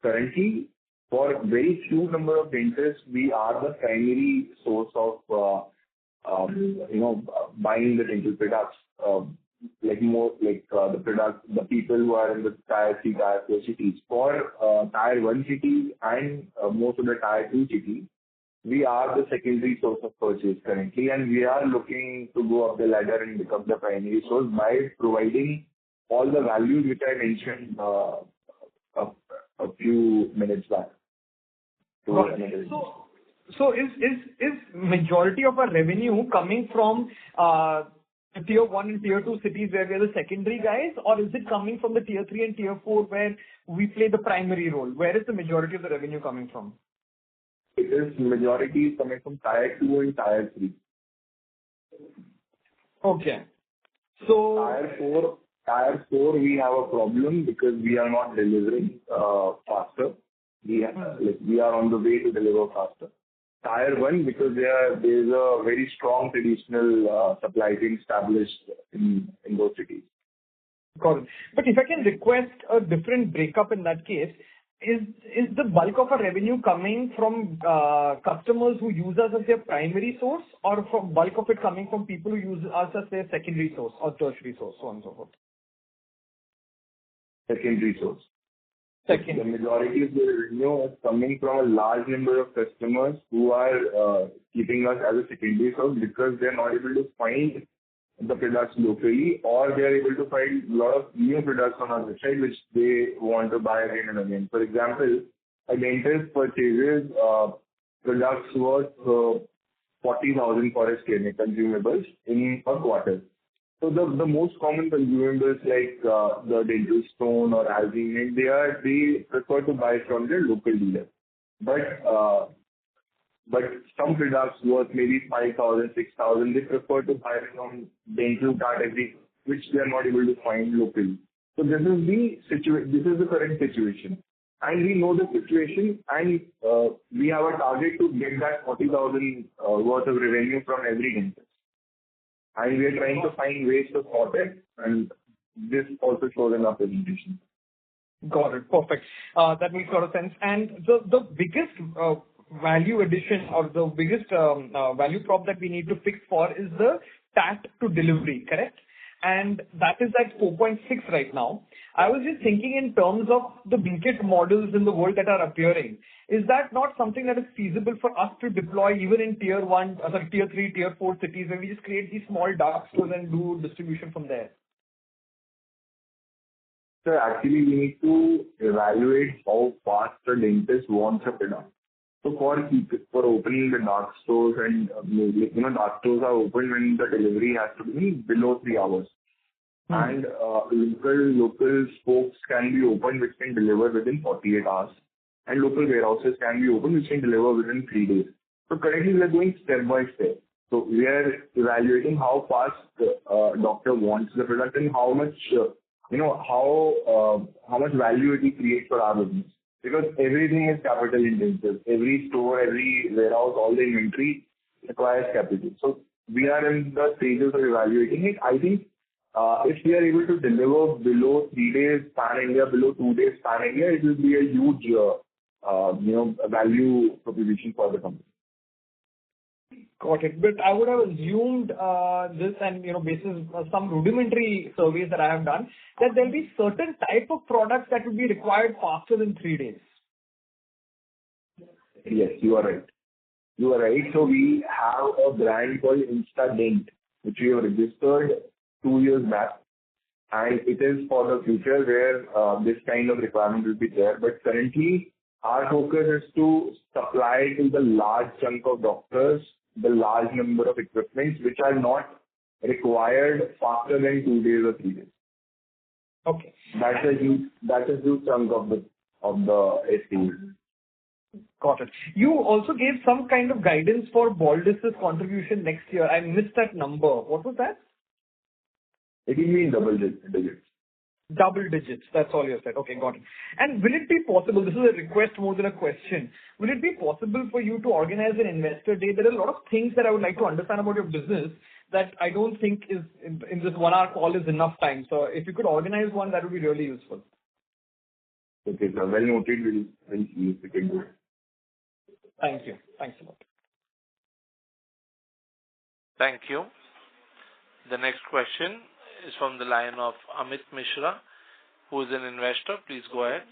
currently, for very few number of dentists, we are the primary source of buying the dental products. The people who are in the tier 3, tier 4 cities. For tier 1 cities and most of the tier 2 cities, we are the secondary source of purchase currently, and we are looking to go up the ladder and become the primary source by providing all the values which I mentioned a few minutes back. So is majority of our revenue coming from tier 1 and tier 2 cities where we are the secondary guys, or is it coming from the tier 3 and tier 4 where we play the primary role? Where is the majority of the revenue coming from? It is majority coming from tier 2 and tier 3. Okay. So Tier 4, we have a problem because we are not delivering faster. We are on the way to deliver faster. Tier 1, because there is a very strong traditional supply chain established in those cities. Got it. But if I can request a different breakup in that case, is the bulk of our revenue coming from customers who use us as their primary source, or from bulk of it coming from people who use us as their secondary source or tertiary source, so on and so forth? Secondary source. Second. The majority of the revenue is coming from a large number of customers who are keeping us as a secondary source because they're not able to find the products locally, or they are able to find a lot of new products on our website which they want to buy again and again. For example, a dentist purchases products worth 40,000 for his clinic consumables in a quarter. So the most common consumables like the dental stone or alginate, they prefer to buy from their local dealer. But some products worth maybe 5,000, 6,000, they prefer to buy from dental category, which they are not able to find locally. So this is the current situation. And we know the situation, and we have a target to get that 40,000 worth of revenue from every dentist. And we are trying to find ways to sort it, and this also shows in our presentation. Got it. Perfect. That makes a lot of sense. And the biggest value addition or the biggest value prop that we need to fix for is the TAT to delivery, correct? And that is at 4.6 right now. I was just thinking in terms of the Blinkit models in the world that are appearing. Is that not something that is feasible for us to deploy even in tier 3, tier 4 cities, where we just create these small dark stores and do distribution from there? So actually, we need to evaluate how fast the dentist wants a product. So for opening the dark stores, and dark stores are open when the delivery has to be below 3 hours. And local spokes can be opened which can deliver within 48 hours. And local warehouses can be opened which can deliver within 3 days. So currently we are going step by step. So we are evaluating how fast the doctor wants the product and how much how much value it will create for our business. Because everything is capital intensive. Every store, every warehouse, all the inventory requires capital. So we are in the stages of evaluating it. I think if we are able to deliver below 3 days pan-India, below 2 days pan-India, it will be a huge value proposition for the company. Got it. But I would have assumed this, and based on some rudimentary surveys that I have done, that there will be certain type of products that will be required faster than 3 days. Yes, you are right. You are right. So we have a brand called InstaDent, which we have registered 2 years back. And it is for the future where this kind of requirement will be there. But currently, our focus is to supply to the large chunk of doctors the large number of equipments which are not required faster than 2 days or 3 days. Okay. That's a huge chunk of the SKUs. Got it. You also gave some kind of guidance for Baldus' contribution next year. I missed that number. What was that? It will be in double digits. Double digits. That's all you said. Okay, got it. And will it be possible, this is a request more than a question, will it be possible for you to organize an investor day? There are a lot of things that I would like to understand about your business that I don't think is in this 1 hour call is enough time. So if you could organize one, that would be really useful. Okay, sir. Well noted. We'll see if we can do it. Thank you. Thanks a lot. Thank you. The next question is from the line of Amit Mishra, who is an investor. Please go ahead.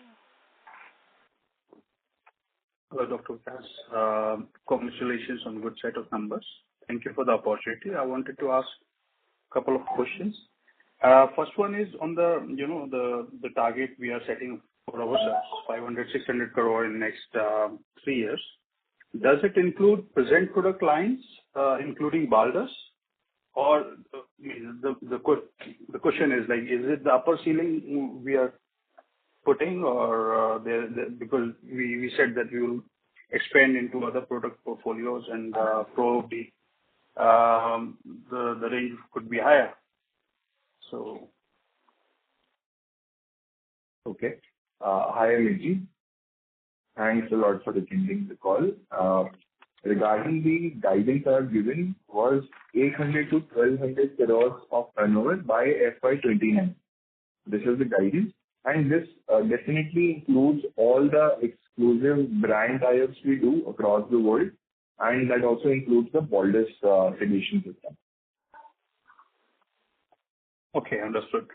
Hello, Dr. Vikas. Congratulations on good set of numbers. Thank you for the opportunity. I wanted to ask a couple of questions. First one is on the target we are setting for ourselves, 500-600 crore in next 3 years. Does it include present product lines, including Baldus? Or the question is like, is it the upper ceiling we are putting, or because we said that we will expand into other product portfolios and probably the range could be higher. So Okay. Hi, Amit. Thanks a lot for attending the call. Regarding the guidance I have given was 800 to 1,200 crores of turnover by FY 29. This is the guidance, and this definitely includes all the exclusive brand tie-ups we do across the world, and that also includes the Baldus sedation system. Okay, understood.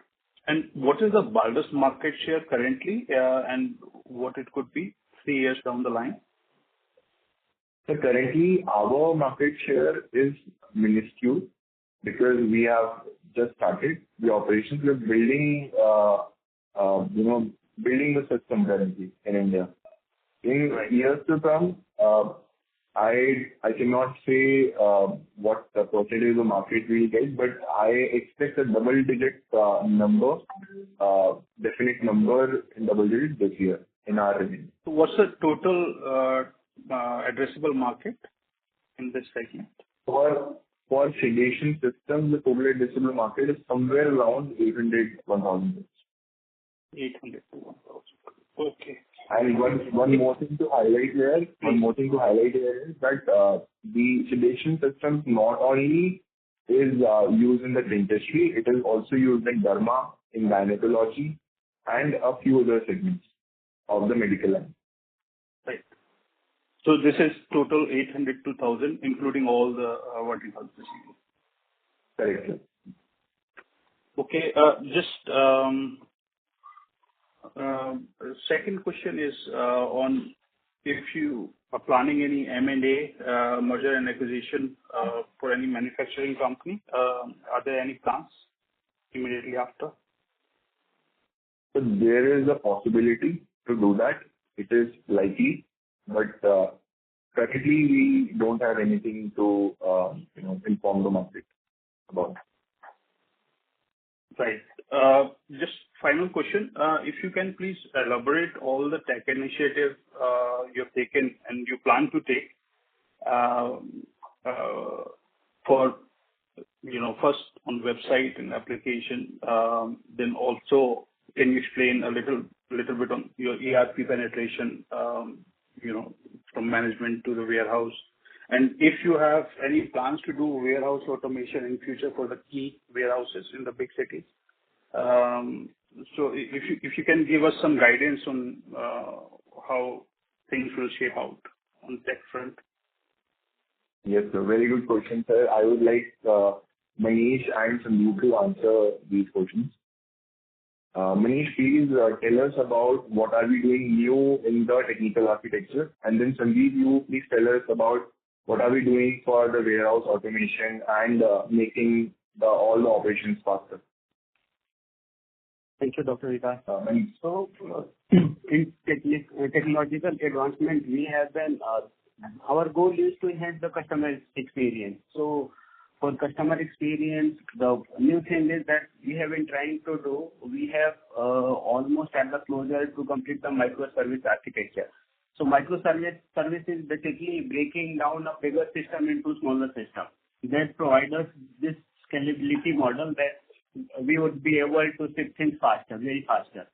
And what is the Baldus market share currently, and what it could be 3 years down the line? So currently, our market share is minuscule because we have just started the operations. We're building, building the system currently in India. In years to come, I cannot say what the percentage of the market we'll get, but I expect a double-digit number, definite number in double digits this year in our revenue. So what's the total addressable market in this segment? For sedation systems, the total addressable market is somewhere around 800 1,000. 800 to 1,000. Okay. And one more thing to highlight here is that the sedation systems not only is used in the dentistry, it is also used in derma, in gynecology, and a few other segments of the medical line. Right. So this is total 800 to 1,000, including all the verticals. Correct. Okay. Second question is on if you are planning any M&A, merger and acquisition for any manufacturing company. Are there any plans immediately after? So there is a possibility to do that. It is likely, but currently we don't have anything to inform the market about. Right. Just final question. If you can please elaborate all the tech initiative you have taken and you plan to take for, first on website and application, then also can you explain a little bit on your ERP penetration, from management to the warehouse? And if you have any plans to do warehouse automation in future for the key warehouses in the big cities. So if you can give us some guidance on how things will shape out on tech front. Yes, sir. Very good question, sir. I would like Manish and Sandeep to answer these questions. Manish, please tell us about what are we doing new in the technical architecture, and then Sandeep, you please tell us about what are we doing for the warehouse automation and making all the operations faster. Thank you, Dr. Vikas. Manish. So, in technological advancement, we have been, our goal is to enhance the customer experience. So, for customer experience, the new thing is that we have been trying to do, we have almost at the closure to complete the microservice architecture. So, microservice is basically breaking down a bigger system into smaller system. That provides us this scalability model that we would be able to ship things faster, very faster.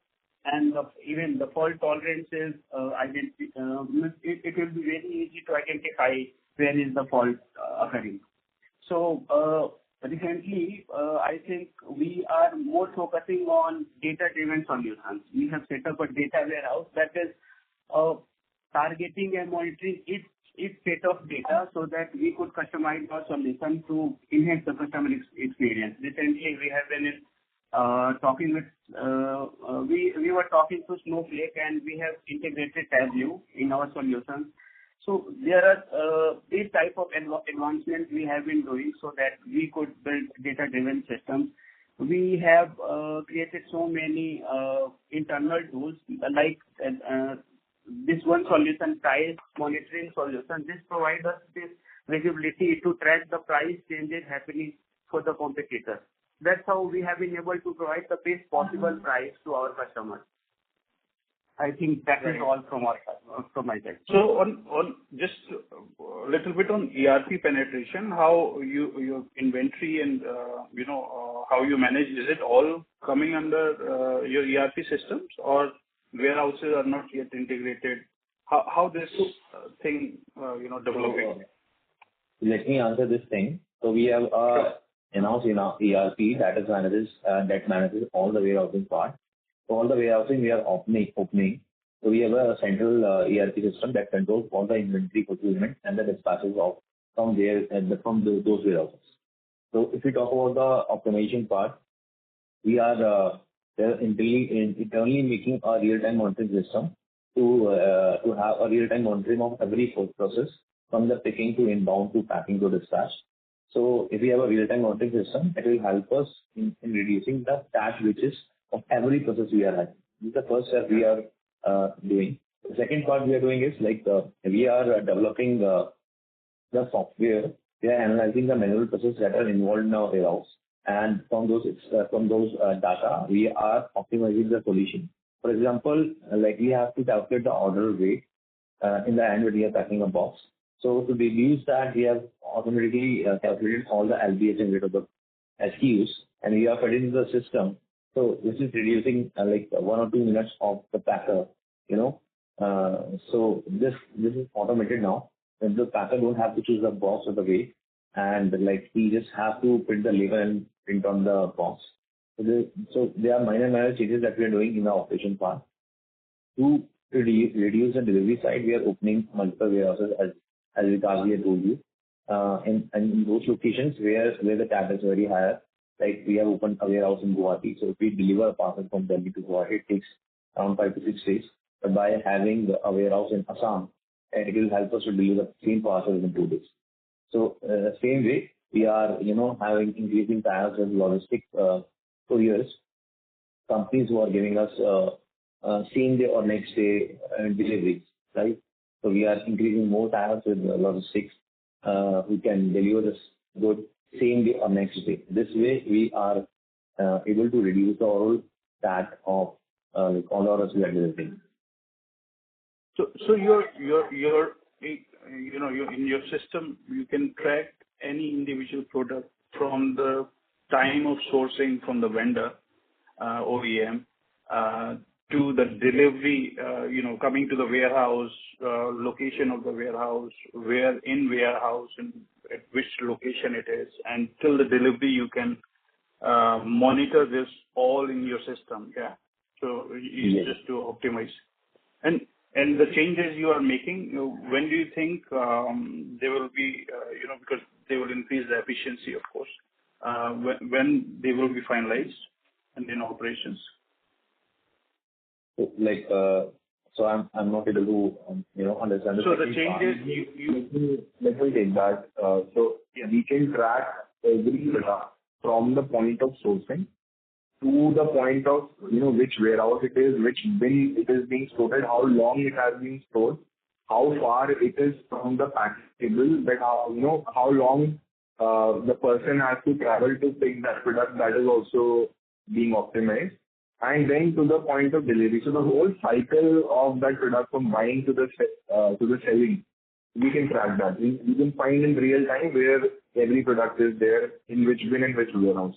And even the fault tolerance is, it will be very easy to identify where is the fault occurring. So, recently, I think we are more focusing on data-driven solutions. We have set up a data warehouse that is targeting and monitoring each set of data so that we could customize our solution to enhance the customer experience. Recently, we have been talking with, we were talking to Snowflake and we have integrated Tableau in our solutions. So there are these type of advancements we have been doing so that we could build data-driven systems. We have created so many internal tools like this one solution, price monitoring solution. This provides us this visibility to track the price changes happening for the competitors. That's how we have been able to provide the best possible price to our customers. I think that is all from our from my side. So on just a little bit on ERP penetration, how your inventory and, how you manage, is it all coming under your ERP systems or warehouses are not yet integrated? How this thing, developing? Let me answer this thing. So we have announced in our ERP that manages all the warehousing part. So all the warehousing we are opening. So we have a central ERP system that controls all the inventory procurement and the dispatches from those warehouses. So if we talk about the optimization part, we are internally making a real-time monitoring system to have a real-time monitoring of every food process from the picking to inbound to packing to dispatch. So if we have a real-time monitoring system, it will help us in reducing the batch switches of every process we are having. This is the first step we are doing. The second part we are doing is we are developing the software. We are analyzing the manual processes that are involved in our warehouse, and from those data, we are optimizing the solution. For example, we have to calculate the order weight in the end when we are packing a box. So to reduce that, we have automatically calculated all the LBH and weight of the SKUs, and we are putting into the system. So this is reducing 1 or 2 minutes of the packer. So this is automated now. And the packer don't have to choose the box or the weight, and he just have to print the label and print on the box. So there are minor changes that we are doing in the operation part. To reduce the delivery side, we are opening multiple warehouses as Vikas had told you. In those locations where the tag is very higher, we have opened a warehouse in Guwahati. So if we deliver a parcel from Delhi to Guwahati, it takes around 5 to 6 days. But by having a warehouse in Assam, it will help us to deliver the same parcel in 2 days. So same way, we are having increasing ties with logistic couriers, companies who are giving us same day or next day deliveries, right? So we are increasing more ties with logistics who can deliver this good same day or next day. This way, we are able to reduce the overall tag of all orders we are delivering. So you're in your system, you can track any individual product from the time of sourcing from the vendor, OEM, to the delivery, coming to the warehouse, location of the warehouse, where in warehouse and at which location it is, and till the delivery you can monitor this all in your system. Yeah. So it's just to optimize. And the changes you are making, when do you think they will be, because they will increase the efficiency, of course, when they will be finalized and in operations? So I'm not able to understand. So the changes let me take that. So we can track every product from the point of sourcing to the point of which warehouse it is, which bin it is being stored, how long it has been stored, how far it is from the packing table, that how long the person has to travel to pick that product. That is also being optimized, and then to the point of delivery. So the whole cycle of that product from buying to the selling, we can track that. We can find in real time where every product is there, in which bin and which warehouse.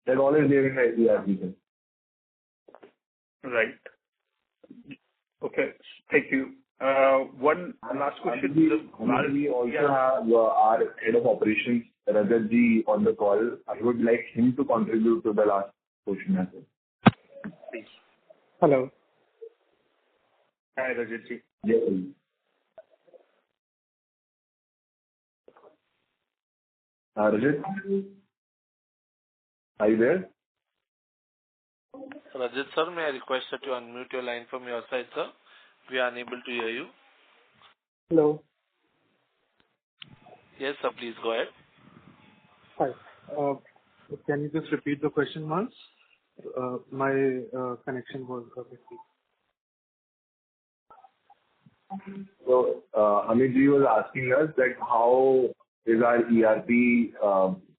That all is there in the ERP. Right. Okay. Thank you. One last question. We also have our head of operations, Rajat ji, on the call. I would like him to contribute to the last question as well. Please. Hello. Hi, Rajat ji. Yes, please. Rajat? Are you there? Rajat sir, may I request that you unmute your line from your side, sir? We are unable to hear you. Hello. Yes, sir, please go ahead. Hi. Can you just repeat the question once? My connection was a bit weak. So, Hamid ji was asking us that how is our ERP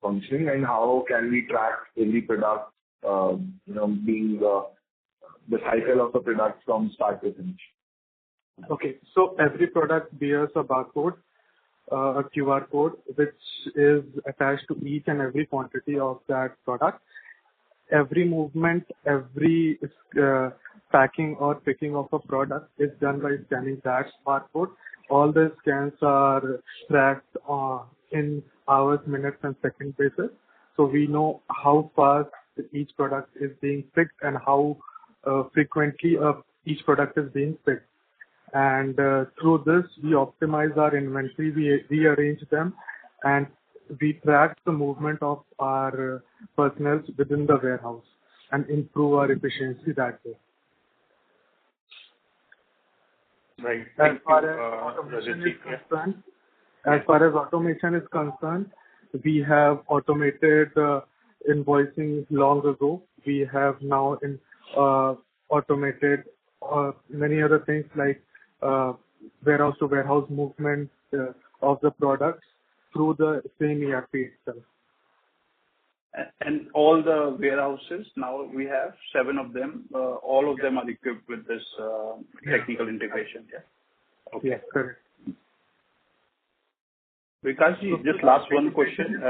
functioning and how can we track every product, being the cycle of the product from start to finish. Okay. So every product bears a barcode, a QR code, which is attached to each and every quantity of that product. Every movement, every packing or picking of a product is done by scanning that barcode. All the scans are tracked in hours, minutes, and second basis. So we know how fast each product is being picked and how frequently each product is being picked. And through this, we optimize our inventory, we rearrange them, and we track the movement of our personnel within the warehouse and improve our efficiency that way. Right. As far as automation is concerned, we have automated invoicing long ago. We have now automated many other things like warehouse to warehouse movement of the products through the same ERP itself. And all the warehouses, now we have 7 of them, all of them are equipped with this technical integration, yeah? Okay. Yes, correct. Vikasji, just last one question.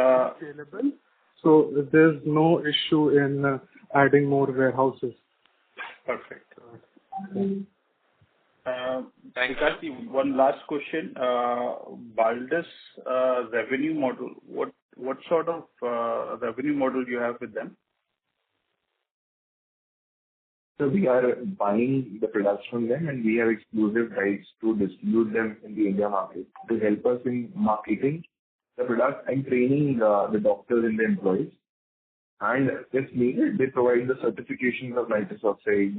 So there's no issue in adding more warehouses. Perfect. Vikasji, one last question. Baldus revenue model, what sort of revenue model you have with them? So we are buying the products from them, and we have exclusive rights to distribute them in the India market to help us in marketing the product and training the doctors and the employees. And if needed, they provide the certifications of nitrous oxide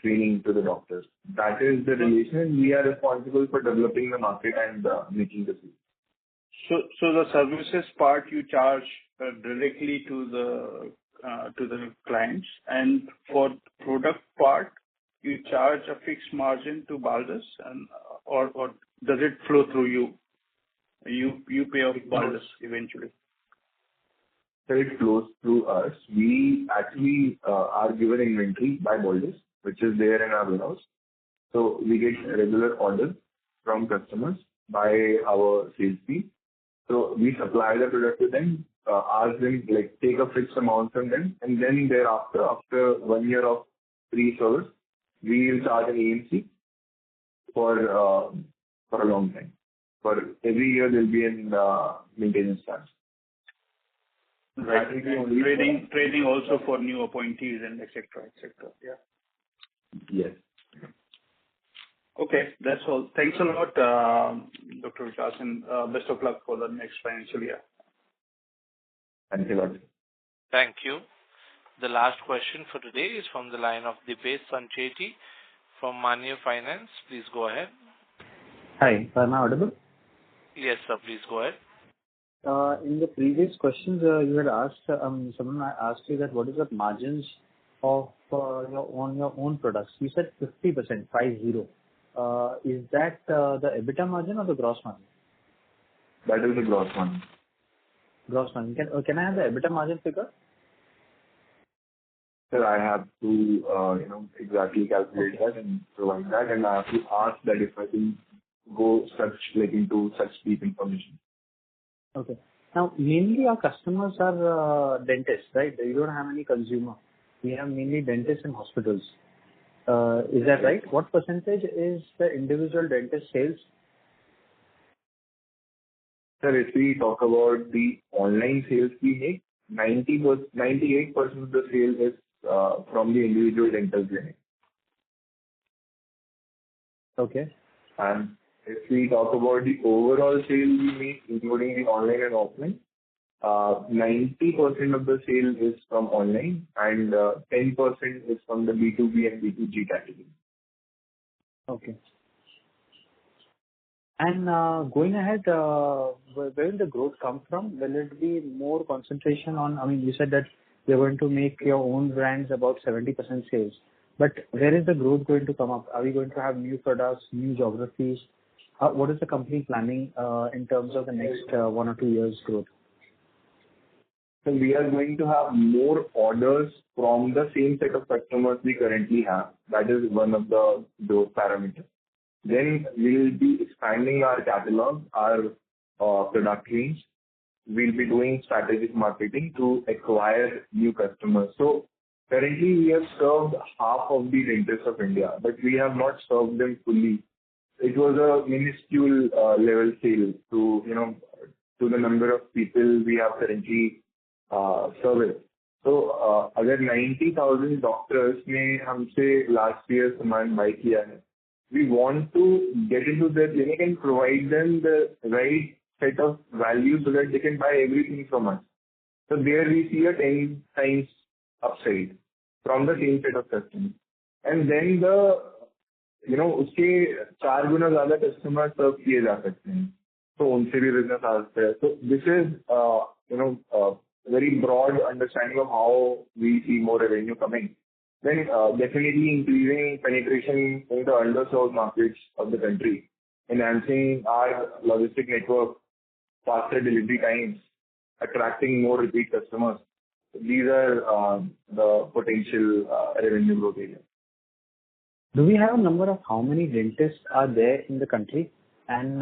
training to the doctors. That is the relation, and we are responsible for developing the market and making the sales. So the services part you charge directly to the clients, and for product part you charge a fixed margin to Baldus, and or does it flow through you? You pay off Baldus eventually. So it flows through us. We actually are given inventory by Baldus, which is there in our warehouse. So we get regular orders from customers by our sales team. So we supply the product to them, ask them, like, take a fixed amount from them, and then thereafter, after 1 year of free service, we will charge an AMC for a long time. For every year, there will be an maintenance charge. Right. Training also for new appointees and et cetera, et cetera. Yeah. Yes. Okay, that's all. Thanks a lot, Dr. Vikas, and best of luck for the next financial year. Thank you. Thank you. The last question for today is from the line of Dipesh Sancheti from Manya Finance. Please go ahead. Hi, am I audible? Yes, sir. Please go ahead. In the previous questions, you had asked, someone asked you that what is the margins of your own products. You said 50%, 50. Is that the EBITDA margin or the gross margin? That is the gross margin. Gross margin. Can I have the EBITDA margin figure? Sir, I have to exactly calculate that and provide that, and I have to ask that if I can go into such deep information. Okay. Now, mainly our customers are dentists, right? You don't have any consumer. We have mainly dentists and hospitals. Is that right? What percentage is the individual dentist sales? Sir, if we talk about the online sales we make, 98% of the sale is from the individual dental clinic. Okay. And if we talk about the overall sale we make, including the online and offline, 90% of the sale is from online and 10% is from the B2B and B2G category. Okay. And going ahead, where will the growth come from? Will it be more concentration on, you said that you're going to make your own brands about 70% sales. But where is the growth going to come up? Are we going to have new products, new geographies? What is the company planning in terms of the next 1 or 2 years growth? So we are going to have more orders from the same set of customers we currently have. That is one of the growth parameters. Then we will be expanding our catalog, our product range. We'll be doing strategic marketing to acquire new customers. So currently, we have served half of the dentists of India, but we have not served them fully. It was a minuscule level sale to the number of people we have currently serviced. So अगर 90,000 doctors ने हमसे last year सामान bye किया है, we want to get into their clinic and provide them the right set of values so that they can buy everything from us. So there we see a 10 times upside from the same set of customers. And then उसके 4 गुना ज़्यादा customer सर्व किए जा सकते हैं, तो उनसे भी business आ सकता है. So this is very broad understanding of how we see more revenue coming. Then definitely increasing penetration in the underserved markets of the country, enhancing our logistic network, faster delivery times, attracting more repeat customers. These are the potential revenue growth areas. Do we have a number of how many dentists are there in the country? And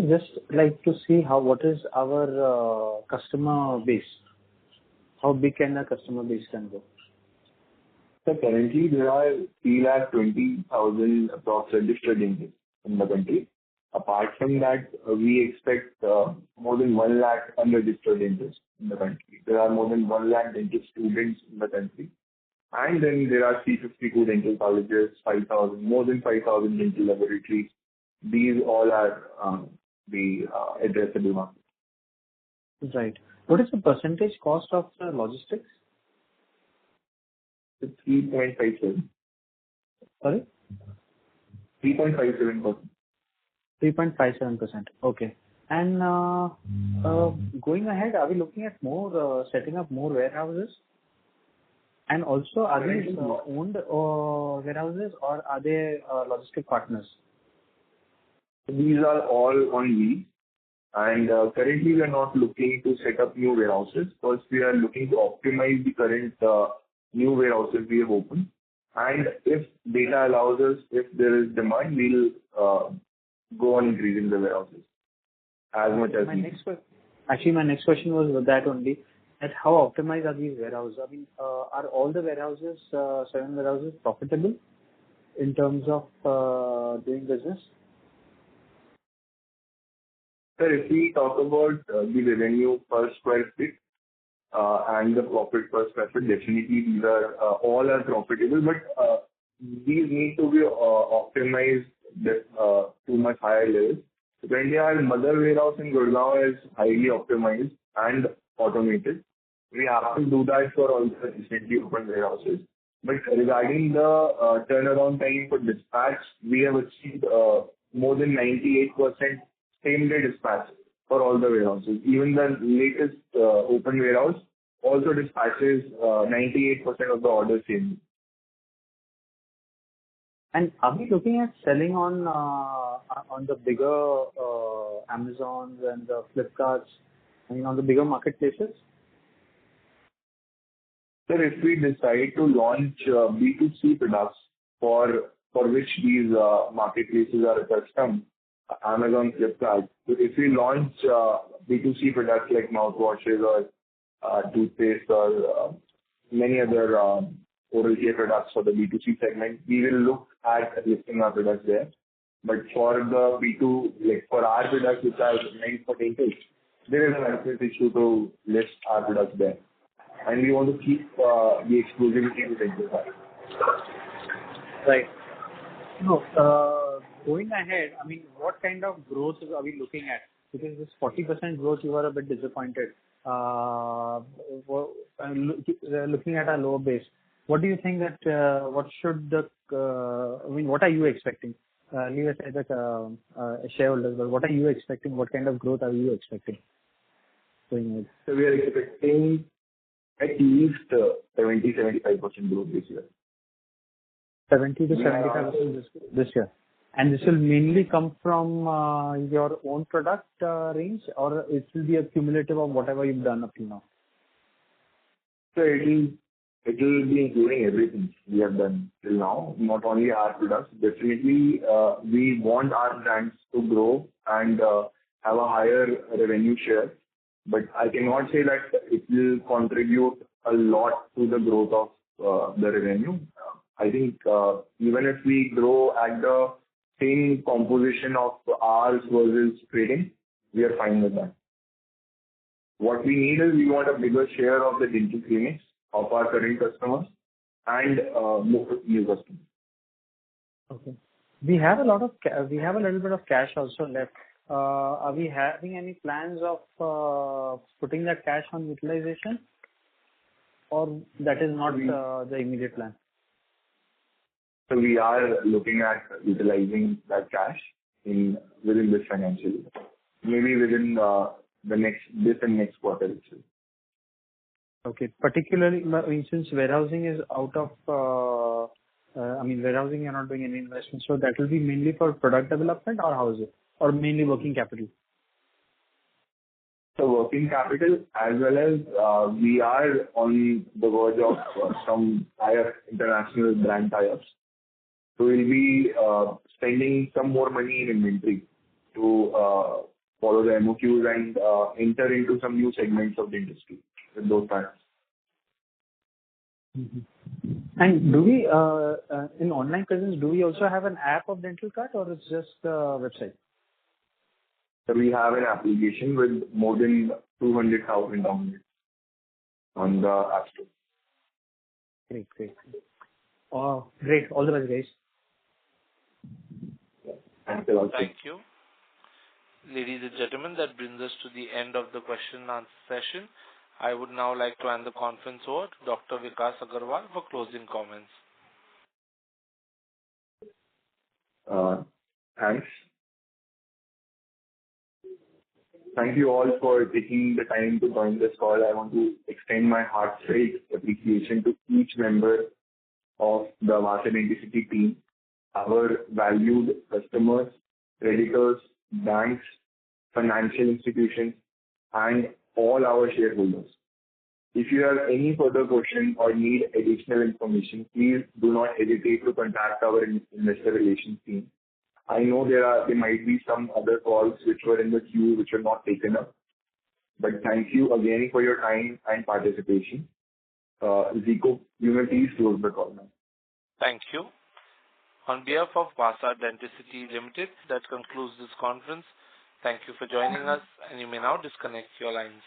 just like to see what is our customer base. How big can the customer base can go? So currently there are 320,000 approx registered dentists in the country. Apart from that, we expect more than 1 lakh unregistered dentists in the country. There are more than 1 lakh dentist students in the country. And then there are 352 dental colleges, more than 5,000 dental laboratories. These all are the addressable market. Right. What is the percentage cost of the logistics? It's 3.57. Sorry? 3.57%. 3.57%. Okay. And going ahead, are we looking at more setting up more warehouses? And also, are these owned warehouses or are they logistic partners? These are all on lease. And currently, we are not looking to set up new warehouses. First, we are looking to optimize the current new warehouses we have opened. And if data allows us, if there is demand, we'll go on increasing the warehouses as much as needed. Actually, my next question was that only. That how optimized are these warehouses? I mean, are all the warehouses, 7 warehouses, profitable in terms of doing business? Sir, if we talk about the revenue per square feet and the profit per square feet, definitely these are all are profitable, but these need to be optimized to much higher levels. So currently, our mother warehouse in Gurgaon is highly optimized and automated. We have to do that for all the recently opened warehouses. But regarding the turnaround time for dispatch, we have achieved more than 98% same-day dispatch for all the warehouses. Even the latest open warehouse also dispatches 98% of the orders same. And are we looking at selling on the bigger Amazons and the Flipkarts, on the bigger marketplaces? Sir, if we decide to launch B2C products for which these marketplaces are accustomed, Amazon, Flipkart, so if we launch B2C products like mouthwashes or toothpaste or many other oral care products for the B2C segment, we will look at listing our products there. But for the B2, for our products which are meant for dentists, there is a license issue to list our products there. And we want to keep the exclusivity to dentists. Right. No, going ahead, what kind of growth are we looking at? Because this 40% growth, you are a bit disappointed. Looking at a lower base, what do you think that, what are you expecting? Leave aside that shareholders, but what are you expecting? What kind of growth are you expecting going ahead? So we are expecting at least 70-75% growth this year. 70 to 75% this year. And this will mainly come from your own product range, or it will be a cumulative of whatever you've done up to now? So it will it will be including everything we have done till now, not only our products. Definitely, we want our brands to grow and have a higher revenue share, but I cannot say that it will contribute a lot to the growth of the revenue. I think even if we grow at the same composition of ours versus trading, we are fine with that. What we need is we want a bigger share of the dental clinics of our current customers and more new customers. Okay. We have a little bit of cash also left. Are we having any plans of putting that cash on utilization, or that is not the immediate plan? So we are looking at utilizing that cash within this financial year, maybe within this and next quarter itself. Okay. Particularly, since warehousing is out of, warehousing you're not doing any investment, so that will be mainly for product development, or how is it? Or mainly working capital? So working capital, as well as we are on the verge of some international brand tie-ups. So we'll be spending some more money in inventory to follow the MOQs and enter into some new segments of the industry with those products. Mm-hmm. And do we, in online presence, do we also have an app of Dental Card, or it's just a website? So we have an application with more than 200,000 downloads on the App Store. Great. Great. All the best, guys. Thank you. Thank you. Ladies and gentlemen, that brings us to the end of the question and answer session. I would now like to hand the conference over to Dr. Vikas Agarwal for closing comments. Thanks. Thank you all for taking the time to join this call. I want to extend my heartfelt appreciation to each member of the Vasa Dencity team, our valued customers, creditors, banks, financial institutions, and all our shareholders. If you have any further questions or need additional information, please do not hesitate to contact our investor relations team. I know there might be some other calls which were in the queue which were not taken up. But thank you again for your time and participation. Zico, you may please close the call now. Thank you. On behalf of Vasa Dencity Limited, that concludes this conference. Thank you for joining us, and you may now disconnect your lines.